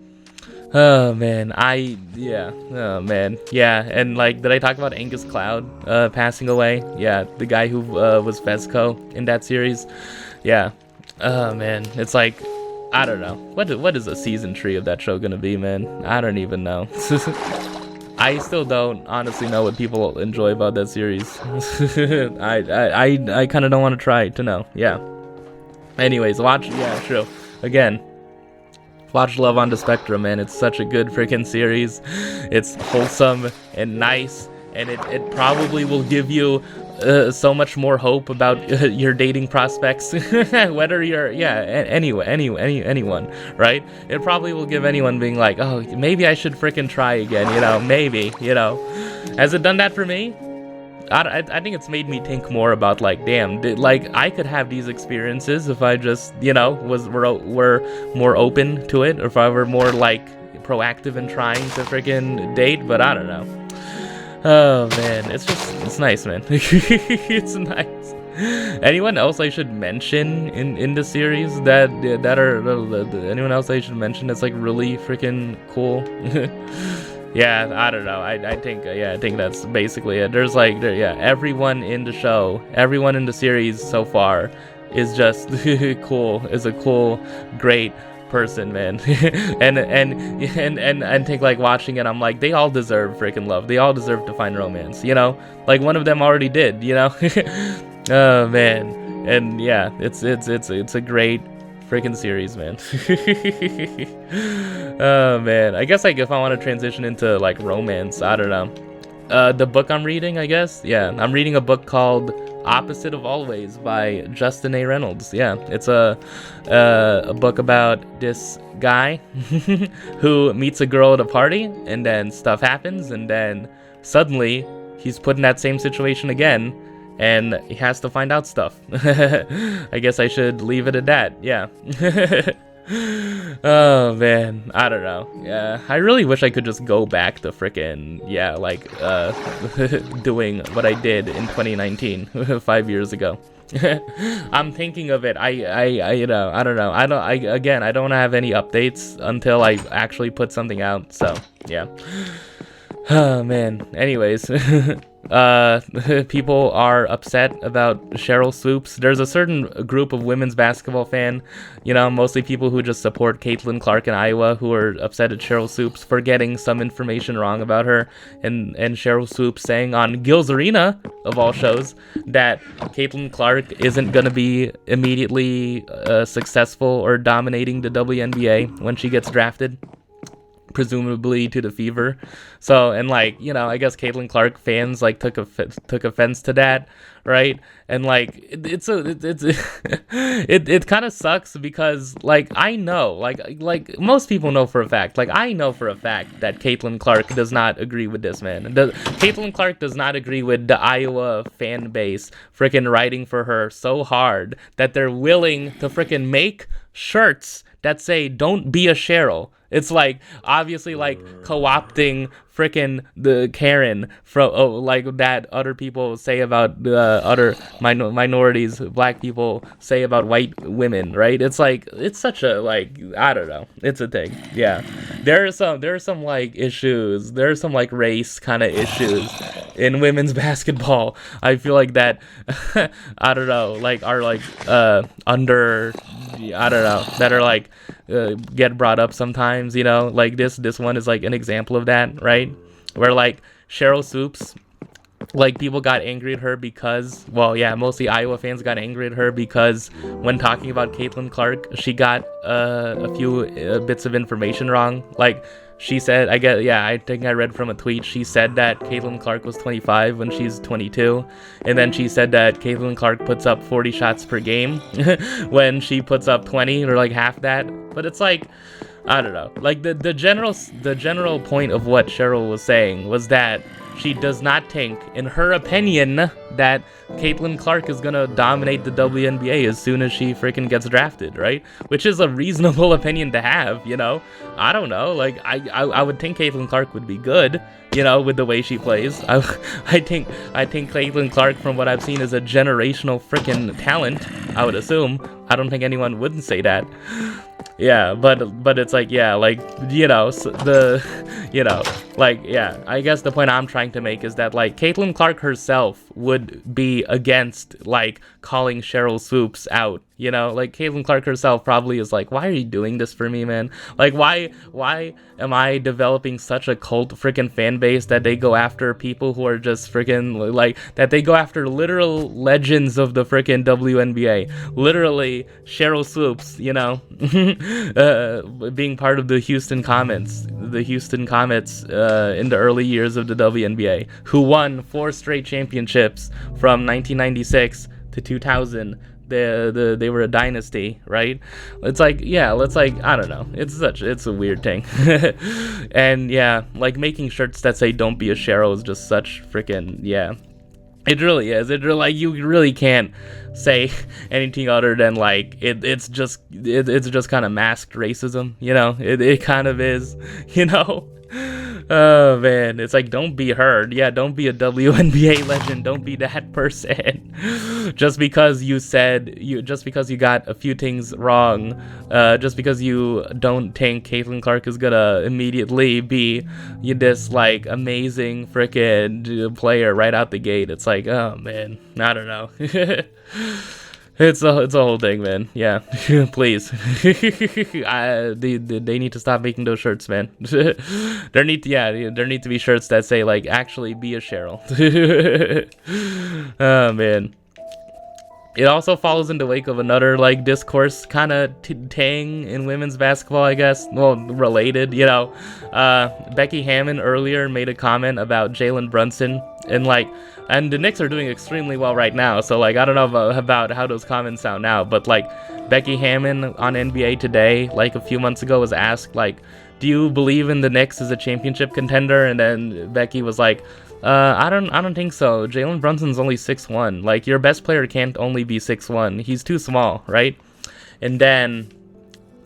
Oh man, oh man, yeah, and like, did I talk about Angus Cloud passing away? Yeah, the guy who was Vesco in that series. Yeah, oh man, it's like, I don't know, what is a season 3 of that show gonna be, man? I don't even know. I still don't honestly know what people enjoy about that series. I kind of don't want to try to know. Yeah. Anyways, watch. Yeah, true. Again. Watch Love on the Spectrum, man. It's such a good freaking series. It's wholesome and nice, and it probably will give you so much more hope about your dating prospects. Whether you're, yeah, anyone, right? It probably will give anyone being like, oh, maybe I should freaking try again, you know, maybe, you know. Has it done that for me? I think it's made me think more about like, damn, like I could have these experiences if I just, you know, were more open to it, or if I were more like proactive in trying to freaking date. But I don't know. Oh man, it's nice, man. It's nice. Anyone else I should mention in the series that are anyone else I should mention that's like really freaking cool? Yeah, I don't know. I think I think that's basically it. There's like everyone in the show, everyone in the series so far is just cool. Is a cool, great person, man. and think like watching it, I'm like, they all deserve freaking love. They all deserve to find romance, you know? Like one of them already did, you know? Oh man. And yeah, it's a great freaking series, man. Oh man, I guess like if I want to transition into like romance, I don't know. The book I'm reading, I guess, yeah, I'm reading a book called Opposite of Always by Justin A. Reynolds. Yeah, it's a book about this guy who meets a girl at a party, and then stuff happens, and then suddenly he's put in that same situation again, and he has to find out stuff. I guess I should leave it at that. Yeah. Oh man, I don't know. Yeah, I really wish I could just go back to frickin' like doing what I did in 2019 5 years ago. I'm thinking of it. I you know, I don't know. I don't have any updates until I actually put something out. So yeah. Oh man. Anyways, people are upset about Cheryl Swoops. There's a certain group of women's basketball fan, you know, mostly people who just support Caitlin Clark in Iowa, who are upset at Cheryl Swoops for getting some information wrong about her, and Cheryl Swoops saying on Gil's Arena, of all shows, that Caitlin Clark isn't gonna be immediately successful or dominating the WNBA when she gets drafted, presumably to the Fever. So, and like, you know, I guess Caitlin Clark fans like took offense to that, right? And like it kind of sucks because like I know, like most people know for a fact, like I know for a fact that Caitlin Clark does not agree with this man. Caitlin Clark does not agree with the Iowa fan base freaking writing for her so hard that they're willing to freaking make shirts that say "Don't be a Cheryl." It's like obviously like co-opting frickin' the Karen from like that other people say about other minorities, black people say about white women, right? It's like it's such a like I don't know, it's a thing. Yeah, there are some like issues. There are some like race kind of issues in women's basketball. I feel like that I don't know, like are like under I don't know, that are like get brought up sometimes, you know, like this one is like an example of that, right? Where like Cheryl Swoops, like people got angry at her because, well, yeah, mostly Iowa fans got angry at her because when talking about Caitlin Clark, she got a few bits of information wrong. Like she said, I think I read from a tweet, she said that Caitlin Clark was 25 when she's 22, and then she said that Caitlin Clark puts up 40 shots per game when she puts up 20, or like half that. But it's like, I don't know, like the general point of what Cheryl was saying was that she does not think, in her opinion, that Caitlin Clark is gonna dominate the WNBA as soon as she freaking gets drafted, right? Which is a reasonable opinion to have, you know? I don't know, like, I would think Caitlin Clark would be good, you know, with the way she plays. I think Caitlin Clark, from what I've seen, is a generational freaking talent, I would assume. I don't think anyone wouldn't say that. Yeah, but it's like, yeah, like, you know, like, yeah, I guess the point I'm trying to make is that, like, Caitlin Clark herself would be against, like, calling Cheryl Swoops out, you know? Like, Caitlin Clark herself probably is like, why are you doing this for me, man? Like, why am I developing such a cult freaking fan base that they go after people who are just freaking, like, that they go after literal legends of the freaking WNBA? Literally, Cheryl Swoops, you know? Being part of the Houston Comets in the early years of the WNBA, who won 4 straight championships from 1996 to 2000. They were a dynasty, right? It's like, yeah, let's, like, I don't know, it's a weird thing. And yeah, like, making shirts that say "Don't be a Cheryl" is just such freaking, yeah, it really is. It really, like, you really can't say anything other than, like, it's just kind of masked racism, you know? It kind of is, you know? Oh man, it's like, don't be her. Yeah, don't be a WNBA legend. Don't be that person. just because you got a few things wrong, just because you don't think Caitlin Clark is gonna immediately be this, like, amazing freaking player right out the gate. It's like, oh man, I don't know. It's a whole thing, man. Yeah, please. They need to stop making those shirts, man. there need to be shirts that say, like, actually be a Cheryl. Oh man. It also follows in the wake of another, like, discourse kind of thing in women's basketball, I guess. Well, related, you know. Becky Hammon earlier made a comment about Jalen Brunson, and the Knicks are doing extremely well right now, so, like, I don't know about how those comments sound now, but, like, Becky Hammon on NBA Today, like, a few months ago was asked, like, do you believe in the Knicks as a championship contender? And then Becky was like, I don't think so. Jalen Brunson's only 6'1". Like, your best player can't only be 6'1". He's too small, right? And then,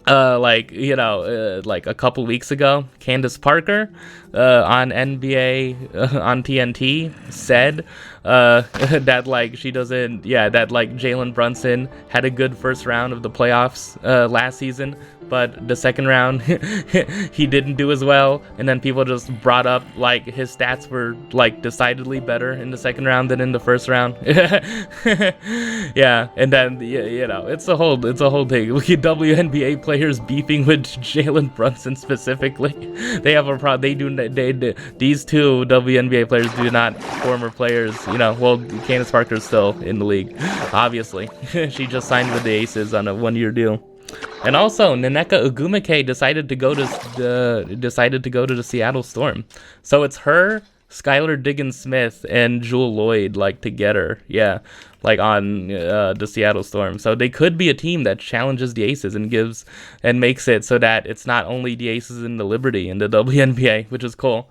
like, you know, like a couple weeks ago, Candace Parker, on NBA, on TNT, said, that, like, that, like, Jalen Brunson had a good first round of the playoffs, last season, but the second round, he didn't do as well, and then people just brought up, like, his stats were, like, decidedly better in the second round than in the first round. Yeah, and then, you know, it's a whole thing. Look at WNBA players beefing with Jalen Brunson specifically. They have a problem. These two WNBA players do not, former players, you know, well, Candace Parker's still in the league, obviously. She just signed with the Aces on a 1-year deal. And also, Nneka Ogwumike decided to go to the Seattle Storm. So it's her, Skylar Diggins-Smith, and Jewel Lloyd, like, together, yeah, like, on the Seattle Storm. So they could be a team that challenges the Aces and makes it so that it's not only the Aces and the Liberty in the WNBA, which is cool.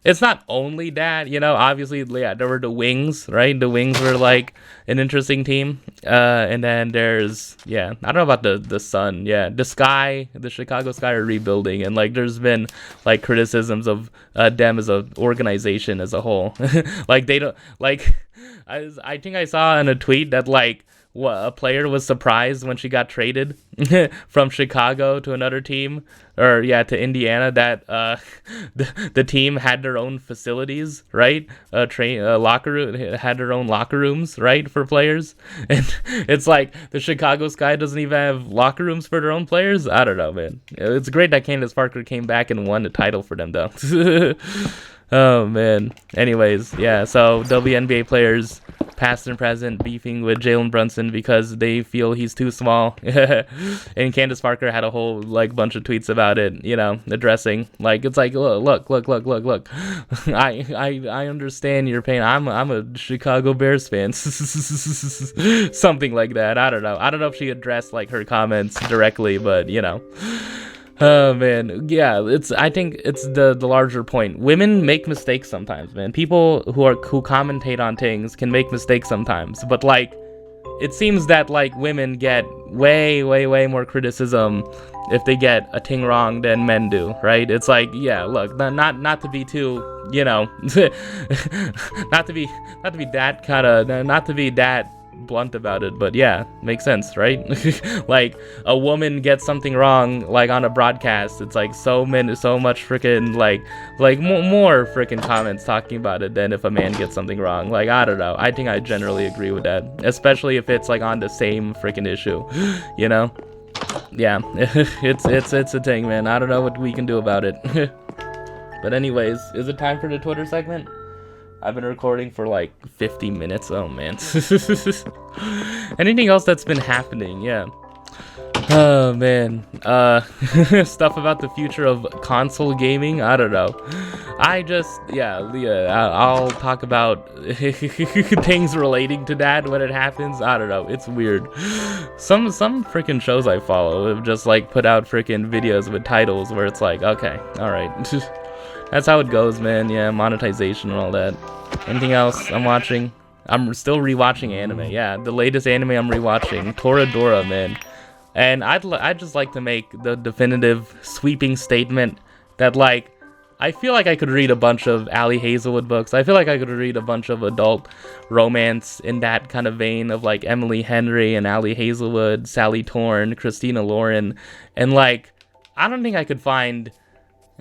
It's not only that, you know, obviously, yeah, there were the Wings, right? The Wings were, like, an interesting team. And then there's, yeah, I don't know about the Sun. Yeah, the Chicago Sky are rebuilding. And, like, there's been, like, criticisms of them as an organization as a whole. Like, they don't, like, I think I saw in a tweet that, like, a player was surprised when she got traded from Chicago to another team, or yeah, to Indiana, that the team had their own facilities, right? Locker room had their own locker rooms, right, for players. And it's like the Chicago Sky doesn't even have locker rooms for their own players. I don't know, man. It's great that Candace Parker came back and won the title for them, though. Oh man. Anyways, yeah. So WNBA players, past and present, beefing with Jalen Brunson because they feel he's too small. And Candace Parker had a whole like bunch of tweets about it, you know, addressing like it's like look. I understand your pain. I'm a Chicago Bears fan. Something like that. I don't know. I don't know if she addressed like her comments directly, but you know. Oh man, yeah, I think it's the larger point. Women make mistakes sometimes, man. People who commentate on things can make mistakes sometimes, but like it seems that like women get way more criticism if they get a thing wrong than men do, right? It's like, yeah, look, not to be too, you know, not to be that kind of, not to be that blunt about it, but yeah, makes sense, right? Like a woman gets something wrong like on a broadcast, it's like so much freaking like more freaking comments talking about it than if a man gets something wrong. Like I don't know, I think I generally agree with that, especially if it's like on the same freaking issue, you know? Yeah. it's a thing, man. I don't know what we can do about it. But anyways, is it time for the Twitter segment? I've been recording for like 50 minutes. Oh man. Anything else that's been happening? Yeah. Oh man. Stuff about the future of console gaming. I don't know. I'll talk about things relating to that when it happens. I don't know. It's weird. Some freaking shows I follow have just like put out freaking videos with titles where it's like, okay, all right. That's how it goes, man. Yeah, monetization and all that. Anything else I'm watching? I'm still rewatching anime. Yeah, the latest anime I'm rewatching, Toradora, man. And I'd just like to make the definitive sweeping statement that like I feel like I could read a bunch of Ali Hazelwood books. I feel like I could read a bunch of adult romance in that kind of vein of like Emily Henry and Ali Hazelwood, Sally Thorne, Christina Lauren, and like I don't think I could find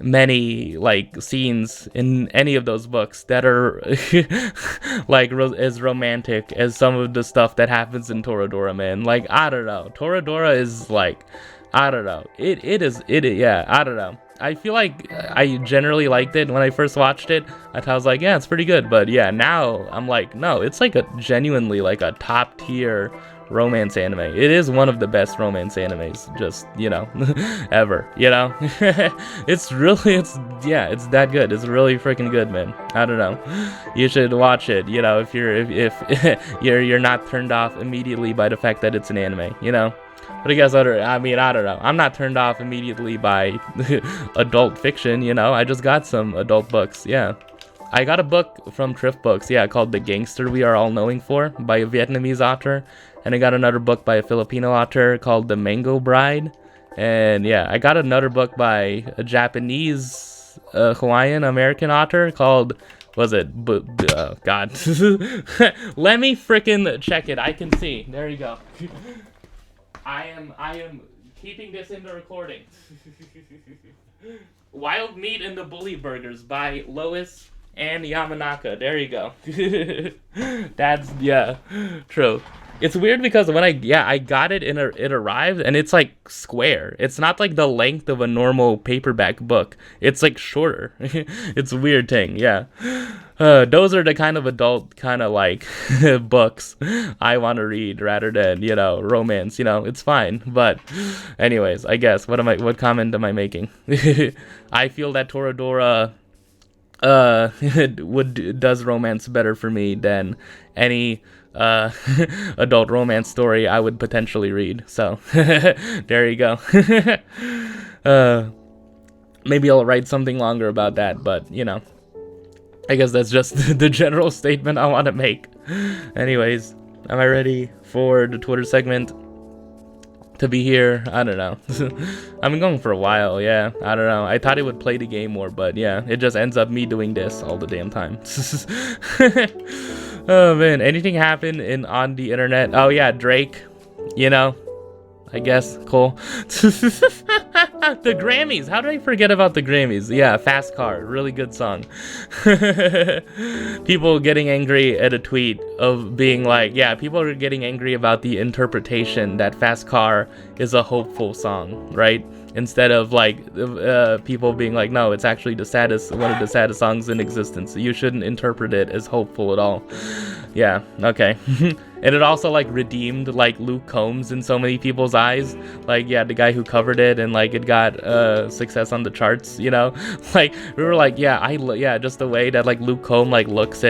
many like scenes in any of those books that are like as romantic as some of the stuff that happens in Toradora, man. Like I don't know, Toradora is like I don't know, it is yeah, I don't know. I feel like I generally liked it when I first watched it. I was like, yeah, it's pretty good. But yeah, now I'm like, no, it's like a genuinely like a top tier romance anime. It is one of the best romance animes, just, you know, ever, you know? it's that good. It's really freaking good, man. I don't know. You should watch it, you know, if you're not turned off immediately by the fact that it's an anime, you know? But I guess I don't know. I'm not turned off immediately by adult fiction, you know? I just got some adult books, yeah. I got a book from Thrift Books, yeah, called The Gangster We Are All Knowing For by a Vietnamese author. And I got another book by a Filipino author called The Mango Bride. And yeah, I got another book by a Japanese, Hawaiian American author called, God. Let me frickin' check it. I can see. There you go. I am keeping this in the recording. Wild Meat and the Bully Burgers by Lois Ann Yamanaka. There you go. That's, yeah, true. It's weird because when I got it and it arrived and it's like square. It's not like the length of a normal paperback book. It's like shorter. It's a weird thing, yeah. Those are the kind of adult kind of like books I want to read rather than, you know, romance, you know, it's fine. But anyways, I guess what comment am I making? I feel that Toradora does romance better for me than any adult romance story I would potentially read. So there you go. Maybe I'll write something longer about that, but you know, I guess that's just the general statement I want to make. Anyways, am I ready for the Twitter segment to be here? I don't know. I've been going for a while, yeah. I don't know. I thought it would play the game more, but yeah, it just ends up me doing this all the damn time. Oh man, anything happen in on the internet? Oh yeah, Drake, you know, I guess, cool. The Grammys, how did I forget about the Grammys? Yeah, Fast Car, really good song. People getting angry at a tweet of being like, yeah, people are getting angry about the interpretation that Fast Car is a hopeful song, right? Instead of like people being like, no, it's actually the saddest, one of the saddest songs in existence. You shouldn't interpret it as hopeful at all. Yeah, okay. And it also like redeemed like Luke Combs in so many people's eyes. Like, yeah, the guy who covered it and like it got success on the charts, you know? Like we were like, yeah, just the way that like Luke Combs like looked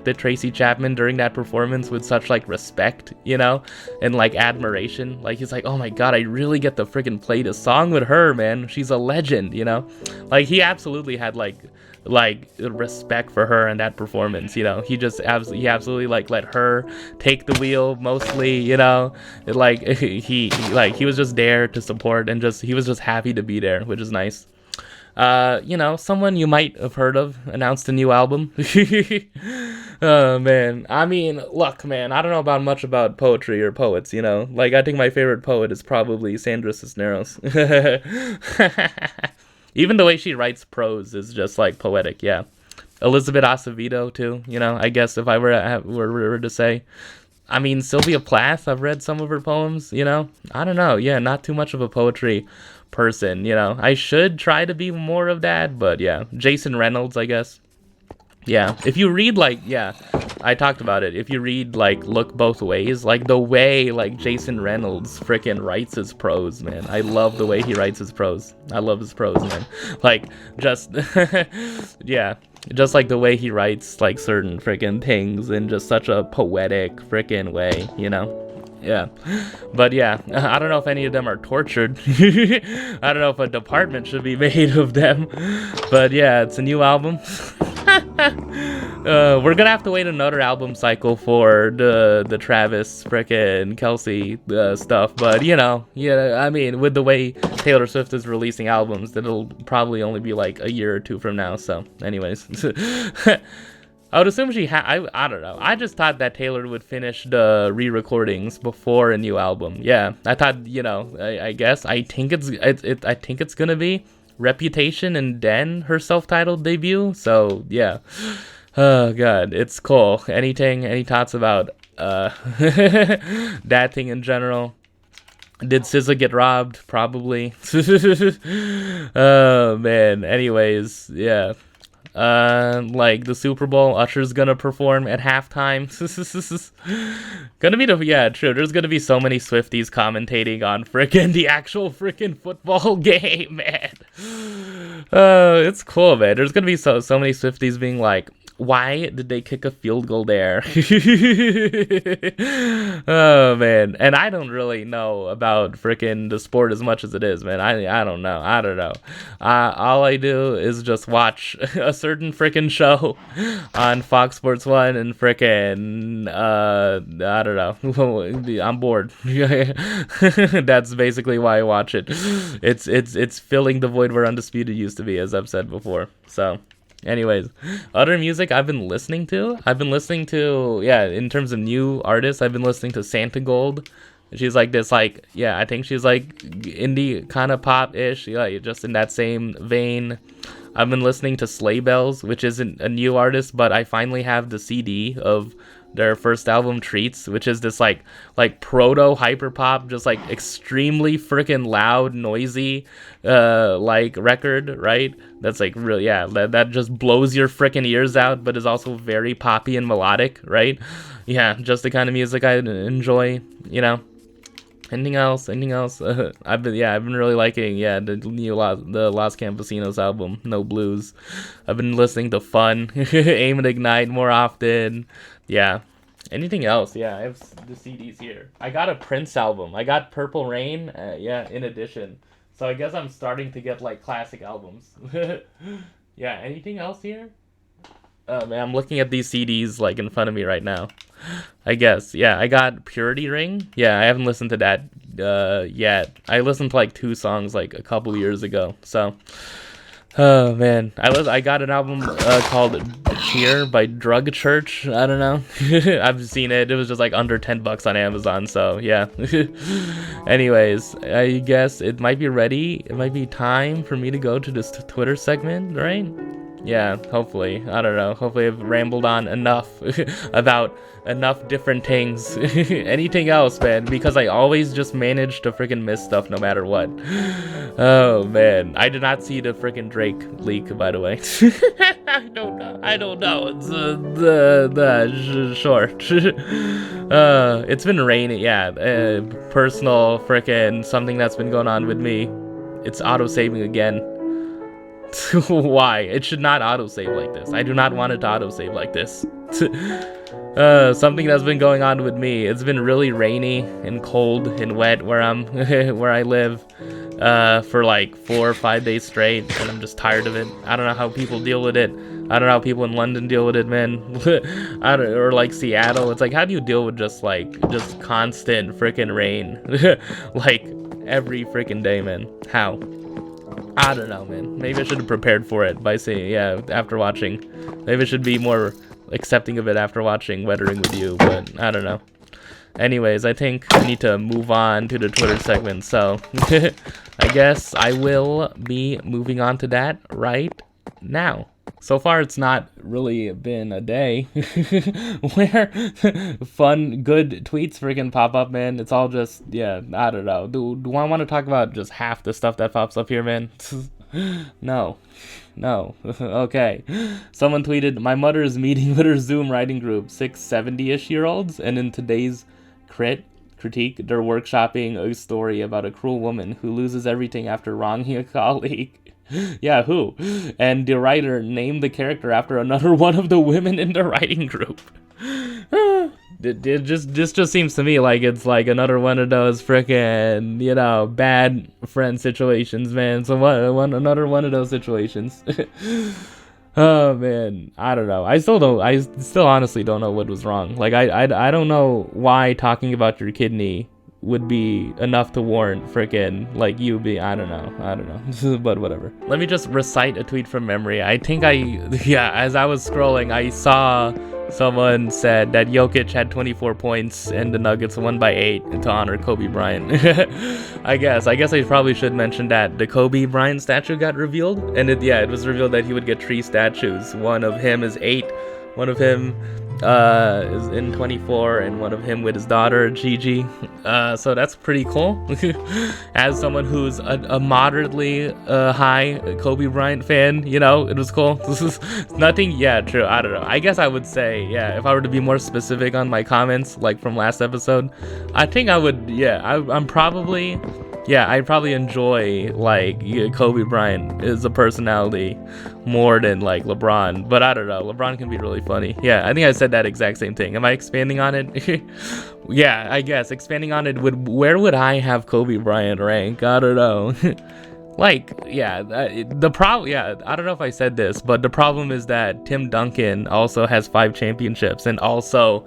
at Tracy Chapman during that performance with such like respect, you know, and like admiration. Like he's like, oh my god, I really get to freaking play this song with her, man. She's a legend, you know? Like he absolutely had like respect for her in that performance, you know. He absolutely like let her take the wheel mostly, you know. Like he was just there to support and he was just happy to be there, which is nice. You know, someone you might have heard of announced a new album. Oh man, I mean, look, man, I don't know much about poetry or poets, you know. Like I think my favorite poet is probably Sandra Cisneros. Even the way she writes prose is just like poetic, yeah. Elizabeth Acevedo too, you know. I guess if I were to say, I mean, Sylvia Plath, I've read some of her poems, you know. I don't know, yeah, not too much of a poetry person, you know. I should try to be more of that, but yeah. Jason Reynolds, I guess. Yeah, if you read like, yeah, I talked about it. If you read like Look Both Ways, like the way like Jason Reynolds freaking writes his prose, man. I love the way he writes his prose. I love his prose, man. Like just yeah, just like the way he writes like certain freaking things in just such a poetic freaking way, you know. Yeah, but yeah, I don't know if any of them are tortured. I don't know if a department should be made of them, but yeah, it's a new album. We're gonna have to wait another album cycle for the Travis frickin' Kelsey stuff, but you know, yeah, I mean, with the way Taylor Swift is releasing albums, that'll probably only be like a year or two from now. So, anyways, I would assume I don't know. I just thought that Taylor would finish the re-recordings before a new album. Yeah, I thought, you know, I guess I think it's gonna be Reputation and then her self-titled debut. So yeah. Oh god, it's cool. Any thoughts about that thing in general? Did SZA get robbed? Probably. Oh man. Anyways, yeah. Like the Super Bowl, Usher's gonna perform at halftime. Gonna be yeah, true. There's gonna be so many Swifties commentating on frickin' the actual frickin' football game, man. It's cool, man. There's gonna be so many Swifties being like, why did they kick a field goal there? Oh man, and I don't really know about frickin' the sport as much as it is, man. I don't know. All I do is just watch a certain frickin' show on Fox Sports 1 and frickin' I don't know. I'm bored. That's basically why I watch it. It's filling the void where Undisputed used to be, as I've said before. So. Anyways, other music I've been listening to, yeah, in terms of new artists, I've been listening to Santa Gold. She's like this, like, yeah, I think she's like indie kind of pop-ish, yeah, just in that same vein. I've been listening to Sleigh Bells, which isn't a new artist, but I finally have the CD of their first album, Treats, which is this like proto hyperpop, just like extremely freaking loud, noisy like record, right? That's like really, yeah, that just blows your freaking ears out, but is also very poppy and melodic, right? Yeah, just the kind of music I enjoy, you know. Anything else? I've been really liking, yeah, the Los Campesinos album, No Blues. I've been listening to Fun, Aim and Ignite more often. Yeah. Anything else? Yeah, I have the CDs here. I got a Prince album. I got Purple Rain, yeah, in addition. So I guess I'm starting to get like classic albums. Yeah, anything else here? Oh man, I'm looking at these CDs like in front of me right now. I guess, yeah, I got Purity Ring. Yeah, I haven't listened to that yet. I listened to like 2 songs like a couple years ago. So, oh man, I got an album called Here by Drug Church. I don't know. I've seen it. It was just like under $10 on Amazon. So yeah. Anyways, I guess it might be ready. It might be time for me to go to this Twitter segment, right? Yeah, hopefully. I don't know. Hopefully I've rambled on enough about enough different things. Anything else, man? Because I always just manage to freaking miss stuff no matter what. Oh, man. I did not see the freaking Drake leak, by the way. I don't know. I don't know. It's sure. It's been raining. Yeah, personal freaking something that's been going on with me. It's auto-saving again. Why? It should not autosave like this. I do not want it to autosave like this. Something that's been going on with me. It's been really rainy and cold and wet where I live for like 4 or 5 days straight, and I'm just tired of it. I don't know how people deal with it. I don't know how people in London deal with it, man. Or like Seattle. It's like, how do you deal with just constant freaking rain? Like every freaking day, man. How? I don't know, man. Maybe I should have prepared for it by saying, yeah, after watching. Maybe I should be more accepting of it after watching Weathering with You, but I don't know. Anyways, I think I need to move on to the Twitter segment, so I guess I will be moving on to that right now. So far, it's not really been a day where fun, good tweets freaking pop up, man. It's all just, yeah, I don't know. Do I want to talk about just half the stuff that pops up here, man? No. Okay. Someone tweeted, my mother is meeting with her Zoom writing group, 70-ish year olds, and in today's critique, they're workshopping a story about a cruel woman who loses everything after wronging a colleague. Yeah, who? And the writer named the character after another one of the women in the writing group. This just seems to me like it's like another one of those frickin', you know, bad friend situations, man. So another one of those situations. Oh man, I don't know. I still honestly don't know what was wrong. Like I don't know why talking about your kidney would be enough to warrant frickin' like you be, I don't know, but whatever. Let me just recite a tweet from memory. I think as I was scrolling, I saw someone said that Jokic had 24 points and the Nuggets won by 8 to honor Kobe Bryant. I guess I probably should mention that the Kobe Bryant statue got revealed, and it was revealed that he would get 3 statues. One of him is 8, one of him is in 24, and one of him with his daughter Gigi. So that's pretty cool. As someone who's a moderately high Kobe Bryant fan, you know, it was cool. This is nothing. Yeah, true. I don't know. I guess I would say, yeah, if I were to be more specific on my comments, like from last episode, I think I would. Yeah, I'm probably. Yeah, I probably enjoy like Kobe Bryant as a personality more than like LeBron, but I don't know. LeBron can be really funny. Yeah, I think I said that exact same thing. Am I expanding on it? Yeah, I guess expanding on it where would I have Kobe Bryant rank? I don't know. Like, yeah, the problem. Yeah, I don't know if I said this, but the problem is that Tim Duncan also has 5 championships and also,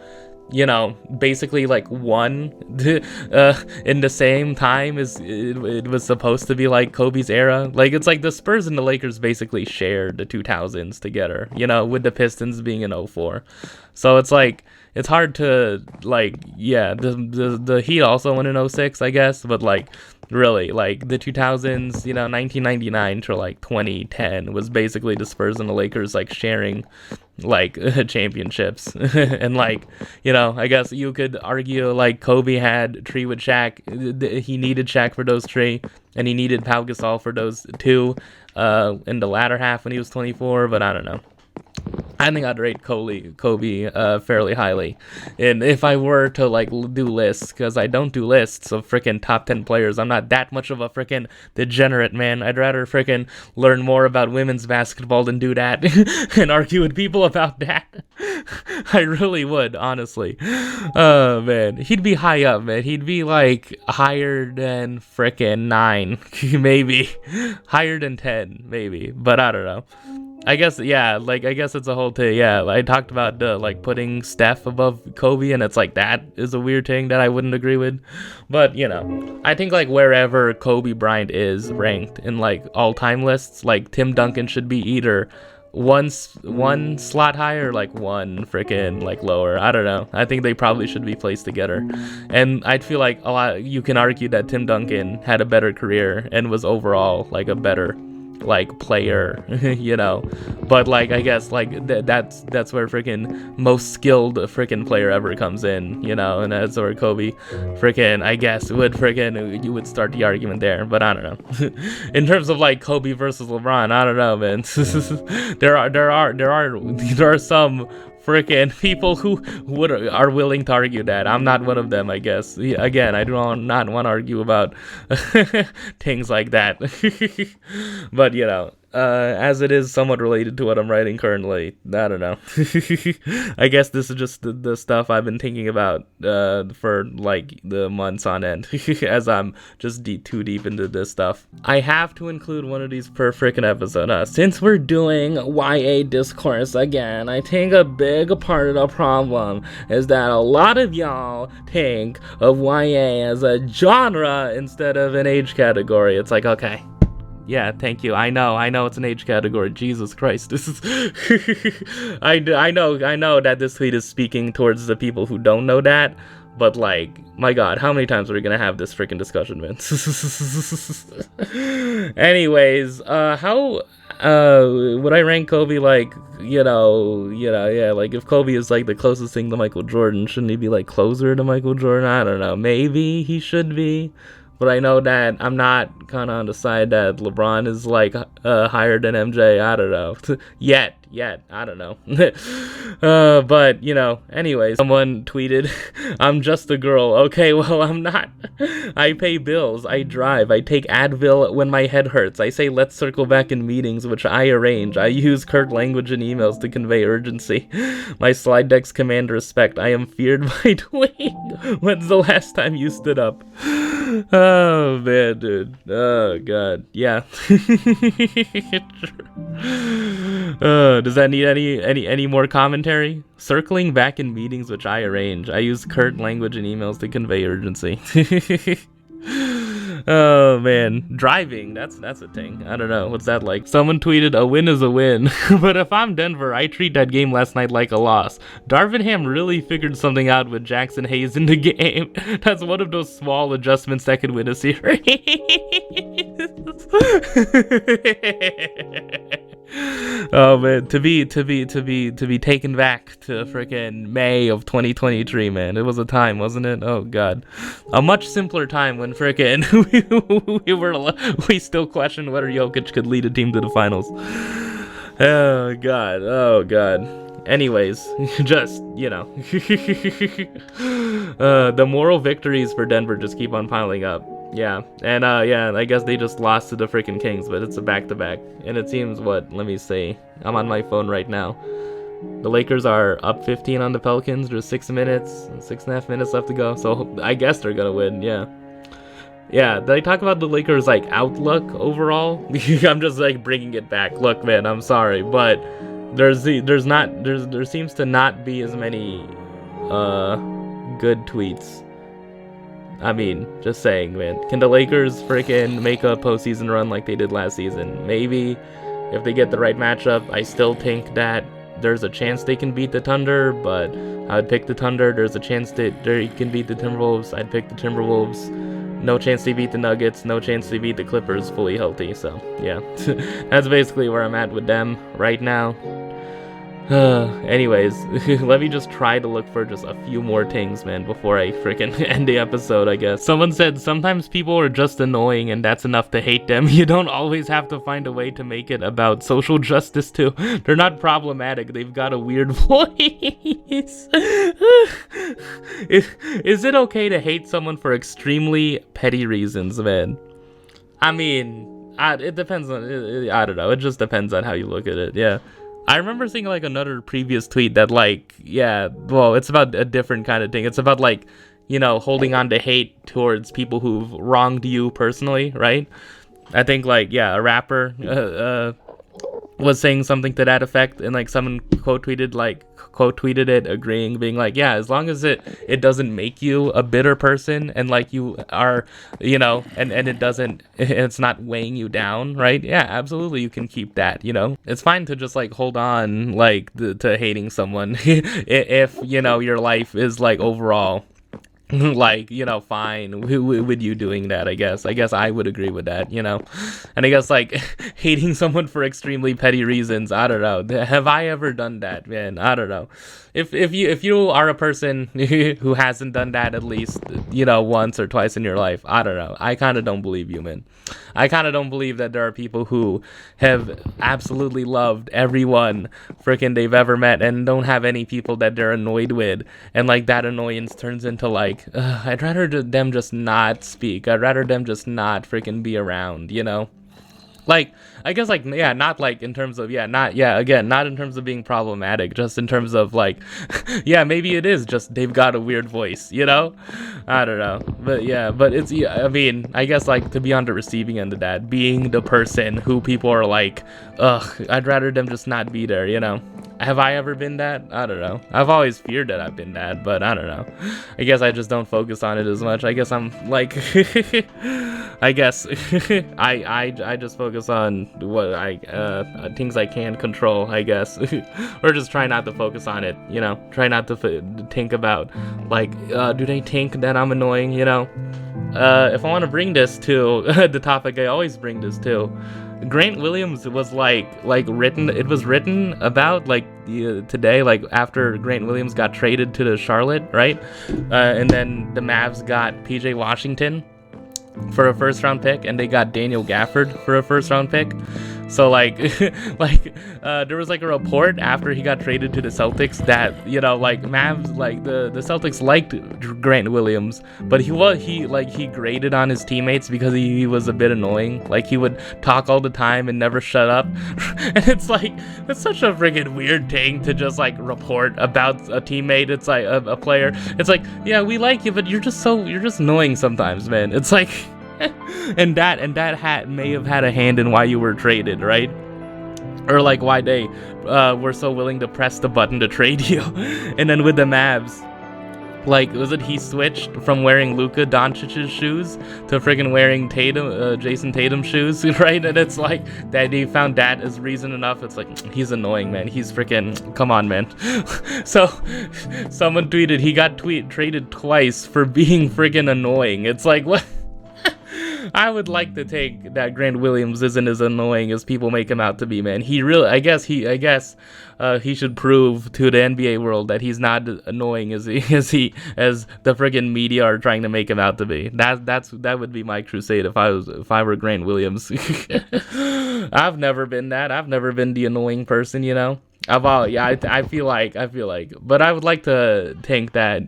you know, basically like won in the same time as it was supposed to be like Kobe's era. Like, it's like the Spurs and the Lakers basically shared the 2000s together, you know, with the Pistons being in 04. So it's like, it's hard to like, yeah, the Heat also won in 06, I guess, but like really like the 2000s, you know, 1999 to like 2010 was basically the Spurs and the Lakers like sharing like championships. And like, you know, I guess you could argue like Kobe had 3 with Shaq. He needed Shaq for those 3, and he needed Pau Gasol for those 2 in the latter half when he was 24, but I don't know. I think I'd rate Kobe fairly highly. And if I were to like do lists, because I don't do lists of freaking top 10 players, I'm not that much of a freaking degenerate, man. I'd rather freaking learn more about women's basketball than do that and argue with people about that. I really would, honestly. Oh man, he'd be high up, man. He'd be like higher than freaking 9, maybe higher than 10, maybe. But I don't know. I guess, yeah, like, I guess it's a whole thing, yeah, I talked about, like, putting Steph above Kobe, and it's like, that is a weird thing that I wouldn't agree with, but, you know, I think, like, wherever Kobe Bryant is ranked in, like, all-time lists, like, Tim Duncan should be either one slot higher, like one freaking like lower. I don't know. I think they probably should be placed together. And I'd feel like a lot. You can argue that Tim Duncan had a better career and was overall like a better like player, you know. But like I guess like that's where freaking most skilled freaking player ever comes in, you know. And that's where Kobe freaking I guess would freaking you would start the argument there. But I don't know. In terms of like Kobe versus LeBron, I don't know, man. there are some freaking people who are willing to argue that. I'm not one of them, I guess. Yeah, again, I do not want to argue about things like that. But you know, as it is somewhat related to what I'm writing currently, I don't know. I guess this is just the stuff I've been thinking about for like the months on end as I'm just too deep into this stuff. I have to include one of these per freaking episode. Since we're doing YA discourse again, I think a big part of the problem is that a lot of y'all think of YA as a genre instead of an age category. It's like, okay. Yeah, thank you. I know it's an age category. Jesus Christ, this is. I know that this tweet is speaking towards the people who don't know that, but like, my God, how many times are we gonna have this freaking discussion, man? Anyways, how would I rank Kobe? Like, yeah, like if Kobe is like the closest thing to Michael Jordan, shouldn't he be like closer to Michael Jordan? I don't know. Maybe he should be. But I know that I'm not kind of on the side that LeBron is like higher than MJ. I don't know. Yet. I don't know. But, you know, anyways, someone tweeted, I'm just a girl. Okay, well, I'm not. I pay bills. I drive. I take Advil when my head hurts. I say, let's circle back in meetings, which I arrange. I use curt language in emails to convey urgency. My slide decks command respect. I am feared by Dwayne. When's the last time you stood up? Oh, man, dude. Oh, God. Yeah. Does that need any more commentary? Circling back in meetings which I arrange. I use curt language in emails to convey urgency. Oh man, driving, that's a thing. I don't know, what's that like? Someone tweeted, a win is a win. But if I'm Denver, I treat that game last night like a loss. Darvin Ham really figured something out with Jackson Hayes in the game. That's one of those small adjustments that could win a series. Oh man, to be taken back to freaking May of 2023, man. It was a time, wasn't it? Oh god, a much simpler time when freaking we still questioned whether Jokic could lead a team to the finals. Oh god. Anyways, just, you know, the moral victories for Denver just keep on piling up. Yeah, and yeah, I guess they just lost to the freaking Kings, but it's a back-to-back, and it seems, let me see, I'm on my phone right now. The Lakers are up 15 on the Pelicans. There's 6.5 minutes left to go, so I guess they're gonna win. Yeah, did I talk about the Lakers like outlook overall? I'm just like bringing it back. Look, man, I'm sorry, but there seems to not be as many good tweets. I mean, just saying, man. Can the Lakers freaking make a postseason run like they did last season? Maybe, if they get the right matchup. I still think that there's a chance they can beat the Thunder, but I would pick the Thunder. There's a chance that they can beat the Timberwolves. I'd pick the Timberwolves. No chance they beat the Nuggets. No chance they beat the Clippers fully healthy. So, yeah. That's basically where I'm at with them right now. Anyways, let me just try to look for just a few more things, man, before I freaking end the episode, I guess. Someone said, sometimes people are just annoying and that's enough to hate them. You don't always have to find a way to make it about social justice, too. They're not problematic. They've got a weird voice. Is it okay to hate someone for extremely petty reasons, man? I mean, it depends on, I don't know. It just depends on how you look at it, yeah. I remember seeing like another previous tweet that like, yeah, well, it's about a different kind of thing. It's about like, you know, holding on to hate towards people who've wronged you personally, right? I think like, yeah, a rapper was saying something to that effect, and like someone quote tweeted it, agreeing, being like, yeah, as long as it doesn't make you a bitter person, and like you are, you know, and it's not weighing you down, right? Yeah, absolutely, you can keep that, you know. It's fine to just like hold on like to hating someone if, you know, your life is like overall like, you know, fine with you doing that. I guess I would agree with that, you know. And I guess like hating someone for extremely petty reasons, I don't know, have I ever done that, man? I don't know. If you are a person who hasn't done that at least, you know, once or twice in your life, I don't know, I kind of don't believe you, man. I kind of don't believe that there are people who have absolutely loved everyone freaking they've ever met and don't have any people that they're annoyed with, and like that annoyance turns into like, I'd rather them just not speak. I'd rather them just not freaking be around, you know? Like, I guess, like, yeah, not like in terms of, not in terms of being problematic, just in terms of like, yeah, maybe it is just they've got a weird voice, you know? I don't know. But yeah, but it's, yeah, I mean, I guess like to be on the receiving end of that, being the person who people are like, ugh, I'd rather them just not be there, you know? Have I ever been that? I don't know. I've always feared that I've been that, but I don't know. I guess I just don't focus on it as much. I guess I'm like, I guess I just focus on what things I can control, I guess, or just try not to focus on it, you know. Try not to think about like, do they think that I'm annoying, you know? If I want to bring this to the topic I always bring this to, Grant Williams was written. It was written about like today, like after Grant Williams got traded to the Charlotte, right? And then the Mavs got PJ Washington for a first round pick, and they got Daniel Gafford for a first round pick. So like there was like a report after he got traded to the Celtics that, you know, like Mavs, like the Celtics liked Grant Williams, but he graded on his teammates because he was a bit annoying. Like he would talk all the time and never shut up. And it's like, it's such a friggin' weird thing to just like report about a teammate. It's like a player. It's like, yeah, we like you, but you're just annoying sometimes, man. It's like and that may have had a hand in why you were traded, right? Or like why they were so willing to press the button to trade you. And then with the Mavs, like, was it he switched from wearing Luka Doncic's shoes to friggin' wearing Jason Tatum's shoes, right? And it's like that he found that as reason enough. It's like, he's annoying, man. He's freaking, come on, man. So someone tweeted he got traded twice for being friggin' annoying. It's like, what? I would like to take that Grant Williams isn't as annoying as people make him out to be, man. He really, I guess he should prove to the NBA world that he's not annoying as the friggin' media are trying to make him out to be. That would be my crusade if I were Grant Williams. I've never been that. I've never been the annoying person, you know. I feel like, but I would like to think that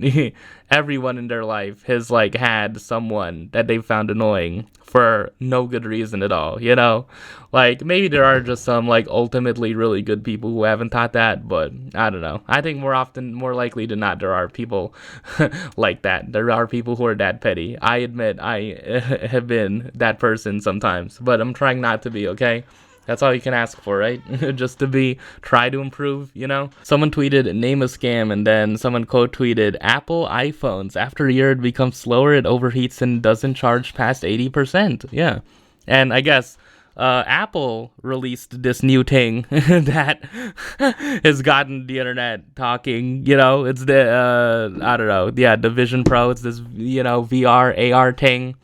everyone in their life has like had someone that they found annoying for no good reason at all, you know? Like, maybe there are just some like ultimately really good people who haven't thought that, but I don't know. I think more likely than not, there are people like that. There are people who are that petty. I admit I have been that person sometimes, but I'm trying not to be, okay? That's all you can ask for, right? Just to try to improve, you know? Someone tweeted, name a scam, and then someone quote tweeted, Apple iPhones, after a year it becomes slower, it overheats and doesn't charge past 80%. Yeah. And I guess Apple released this new thing that has gotten the internet talking, you know? It's the, I don't know, yeah, the Vision Pro. It's this, you know, VR, AR thing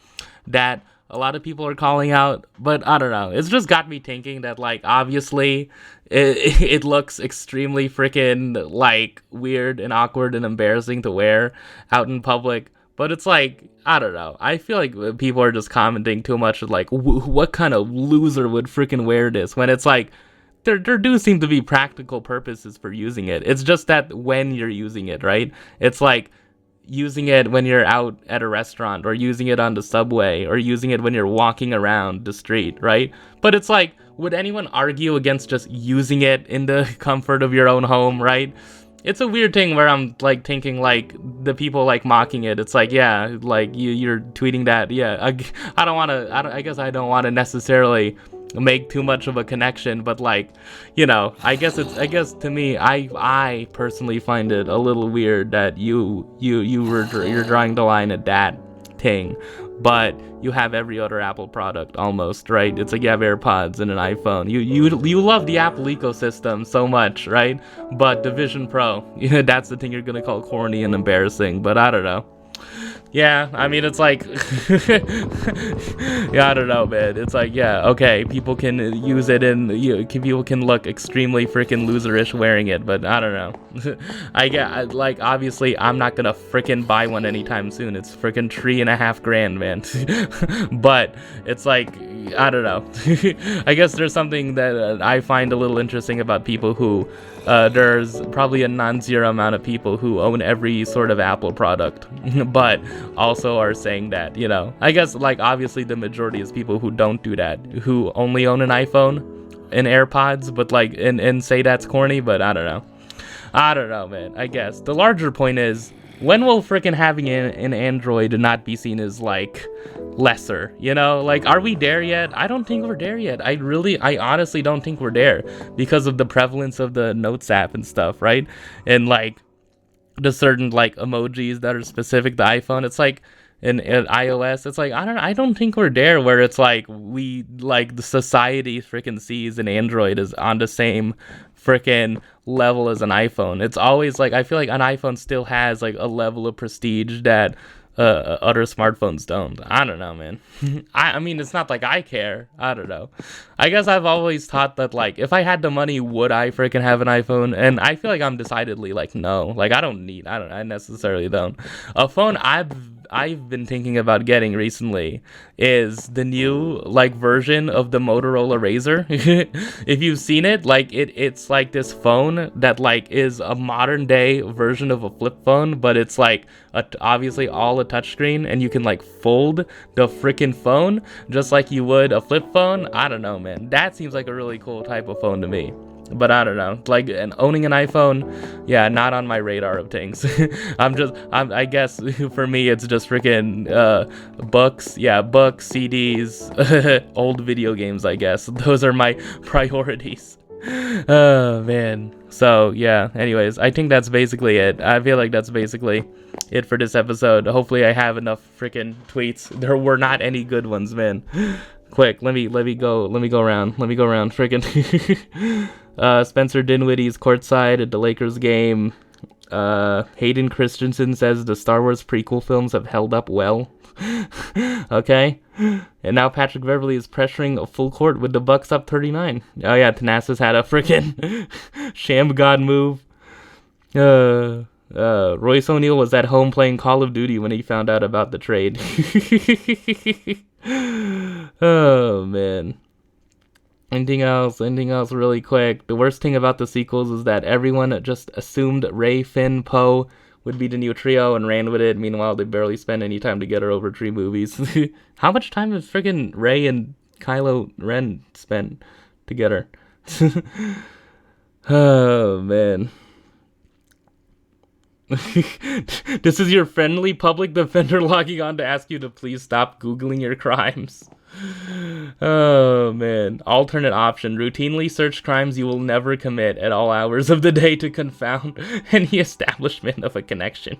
that a lot of people are calling out, but I don't know. It's just got me thinking that, like, obviously, it looks extremely freaking, like, weird and awkward and embarrassing to wear out in public. But it's like, I don't know. I feel like people are just commenting too much, like, what kind of loser would freaking wear this? When it's like, there do seem to be practical purposes for using it. It's just that when you're using it, right? It's like, using it when you're out at a restaurant, or using it on the subway, or using it when you're walking around the street, right? But it's like, would anyone argue against just using it in the comfort of your own home, right? It's a weird thing where I'm like thinking like the people like mocking it. It's like, yeah, like you're tweeting that. Yeah, I guess I don't want to necessarily make too much of a connection, but like, you know, I guess to me, I personally find it a little weird that you're drawing the line at that thing, but you have every other Apple product almost, right? It's like you have AirPods and an iPhone. You love the Apple ecosystem so much, right? But the Vision Pro, that's the thing you're gonna call corny and embarrassing, but I don't know. Yeah, I mean, it's like, yeah, I don't know, man. It's like, yeah, okay, people can use it and people can look extremely freaking loserish wearing it, but I don't know. Like, obviously, I'm not gonna freaking buy one anytime soon. It's freaking $3.5 grand, man. But it's like, I don't know. I guess there's something that I find a little interesting about people who, there's probably a non-zero amount of people who own every sort of Apple product, but also are saying that, you know, I guess, like, obviously the majority is people who don't do that, who only own an iPhone and AirPods, but like, and say that's corny, but I don't know, man. I guess the larger point is, when will freaking having an Android not be seen as like lesser, you know? Like, are we there yet? I don't think we're there yet. I honestly don't think we're there because of the prevalence of the Notes app and stuff, right? And like the certain like emojis that are specific to iPhone. It's like in iOS, it's like, I don't think we're there where it's like we, like, the society freaking sees an Android as on the same freaking level as an iPhone. It's always like, I feel like an iPhone still has like a level of prestige that other smartphones don't. I don't know, man. I mean, it's not like I care. I don't know. I guess I've always thought that, like, if I had the money, would I freaking have an iPhone? And I feel like I'm decidedly like, no. Like, I necessarily don't. A phone I've been thinking about getting recently is the new, like, version of the Motorola Razr. If you've seen it, like, it's like this phone that, like, is a modern day version of a flip phone, but it's like obviously all a touchscreen, and you can like fold the freaking phone just like you would a flip phone. I don't know, man. That seems like a really cool type of phone to me. But I don't know, like, and owning an iPhone, yeah, not on my radar of things. I guess for me, it's just freaking books, CDs, old video games, I guess. Those are my priorities. Oh, man. So, yeah, anyways, I think that's basically it. I feel like that's basically it for this episode. Hopefully I have enough freaking tweets. There were not any good ones, man. Quick, let me go around. Freaking Spencer Dinwiddie's courtside at the Lakers game. Hayden Christensen says the Star Wars prequel films have held up well. Okay. And now Patrick Beverley is pressuring a full court with the Bucks up 39. Oh yeah, Thanasis had a freaking sham god move. Royce O'Neal was at home playing Call of Duty when he found out about the trade. Oh, man. Anything else really quick? The worst thing about the sequels is that everyone just assumed Rey, Finn, Poe would be the new trio and ran with it. Meanwhile, they barely spend any time together over 3 movies. How much time has friggin' Rey and Kylo Ren spent together? Oh, man. This is your friendly public defender logging on to ask you to please stop Googling your crimes. Oh, man. Alternate option. Routinely search crimes you will never commit at all hours of the day to confound any establishment of a connection.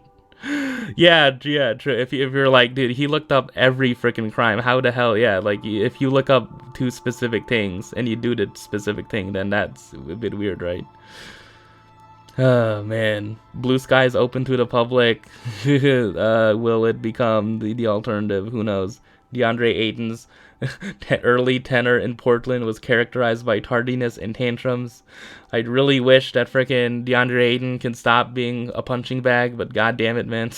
Yeah, true. If you're like, dude, he looked up every freaking crime. How the hell? Yeah, like, if you look up 2 specific things and you do the specific thing, then that's a bit weird, right? Oh, man. Blue Sky's open to the public. Will it become the alternative? Who knows? DeAndre Ayton's early tenure in Portland was characterized by tardiness and tantrums. I'd really wish that frickin' DeAndre Ayton can stop being a punching bag, but god damn it, man.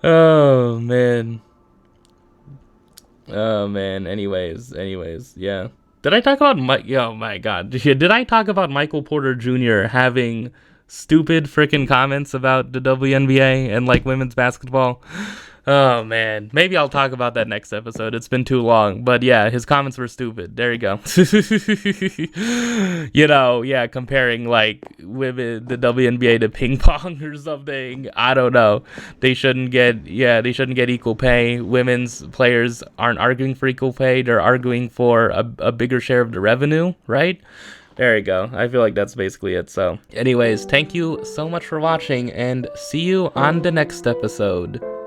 Oh, man. Oh, man. Anyways, yeah. Did I talk about oh my god. Did I talk about Michael Porter Jr. having stupid freaking comments about the WNBA and like women's basketball? Oh man, maybe I'll talk about that next episode. It's been too long, but yeah, his comments were stupid. There you go. You know, yeah, comparing like women, the WNBA to ping pong or something. I don't know. They shouldn't get equal pay. Women's players aren't arguing for equal pay. They're arguing for a bigger share of the revenue, right? There you go. I feel like that's basically it. So, anyways, thank you so much for watching, and see you on the next episode.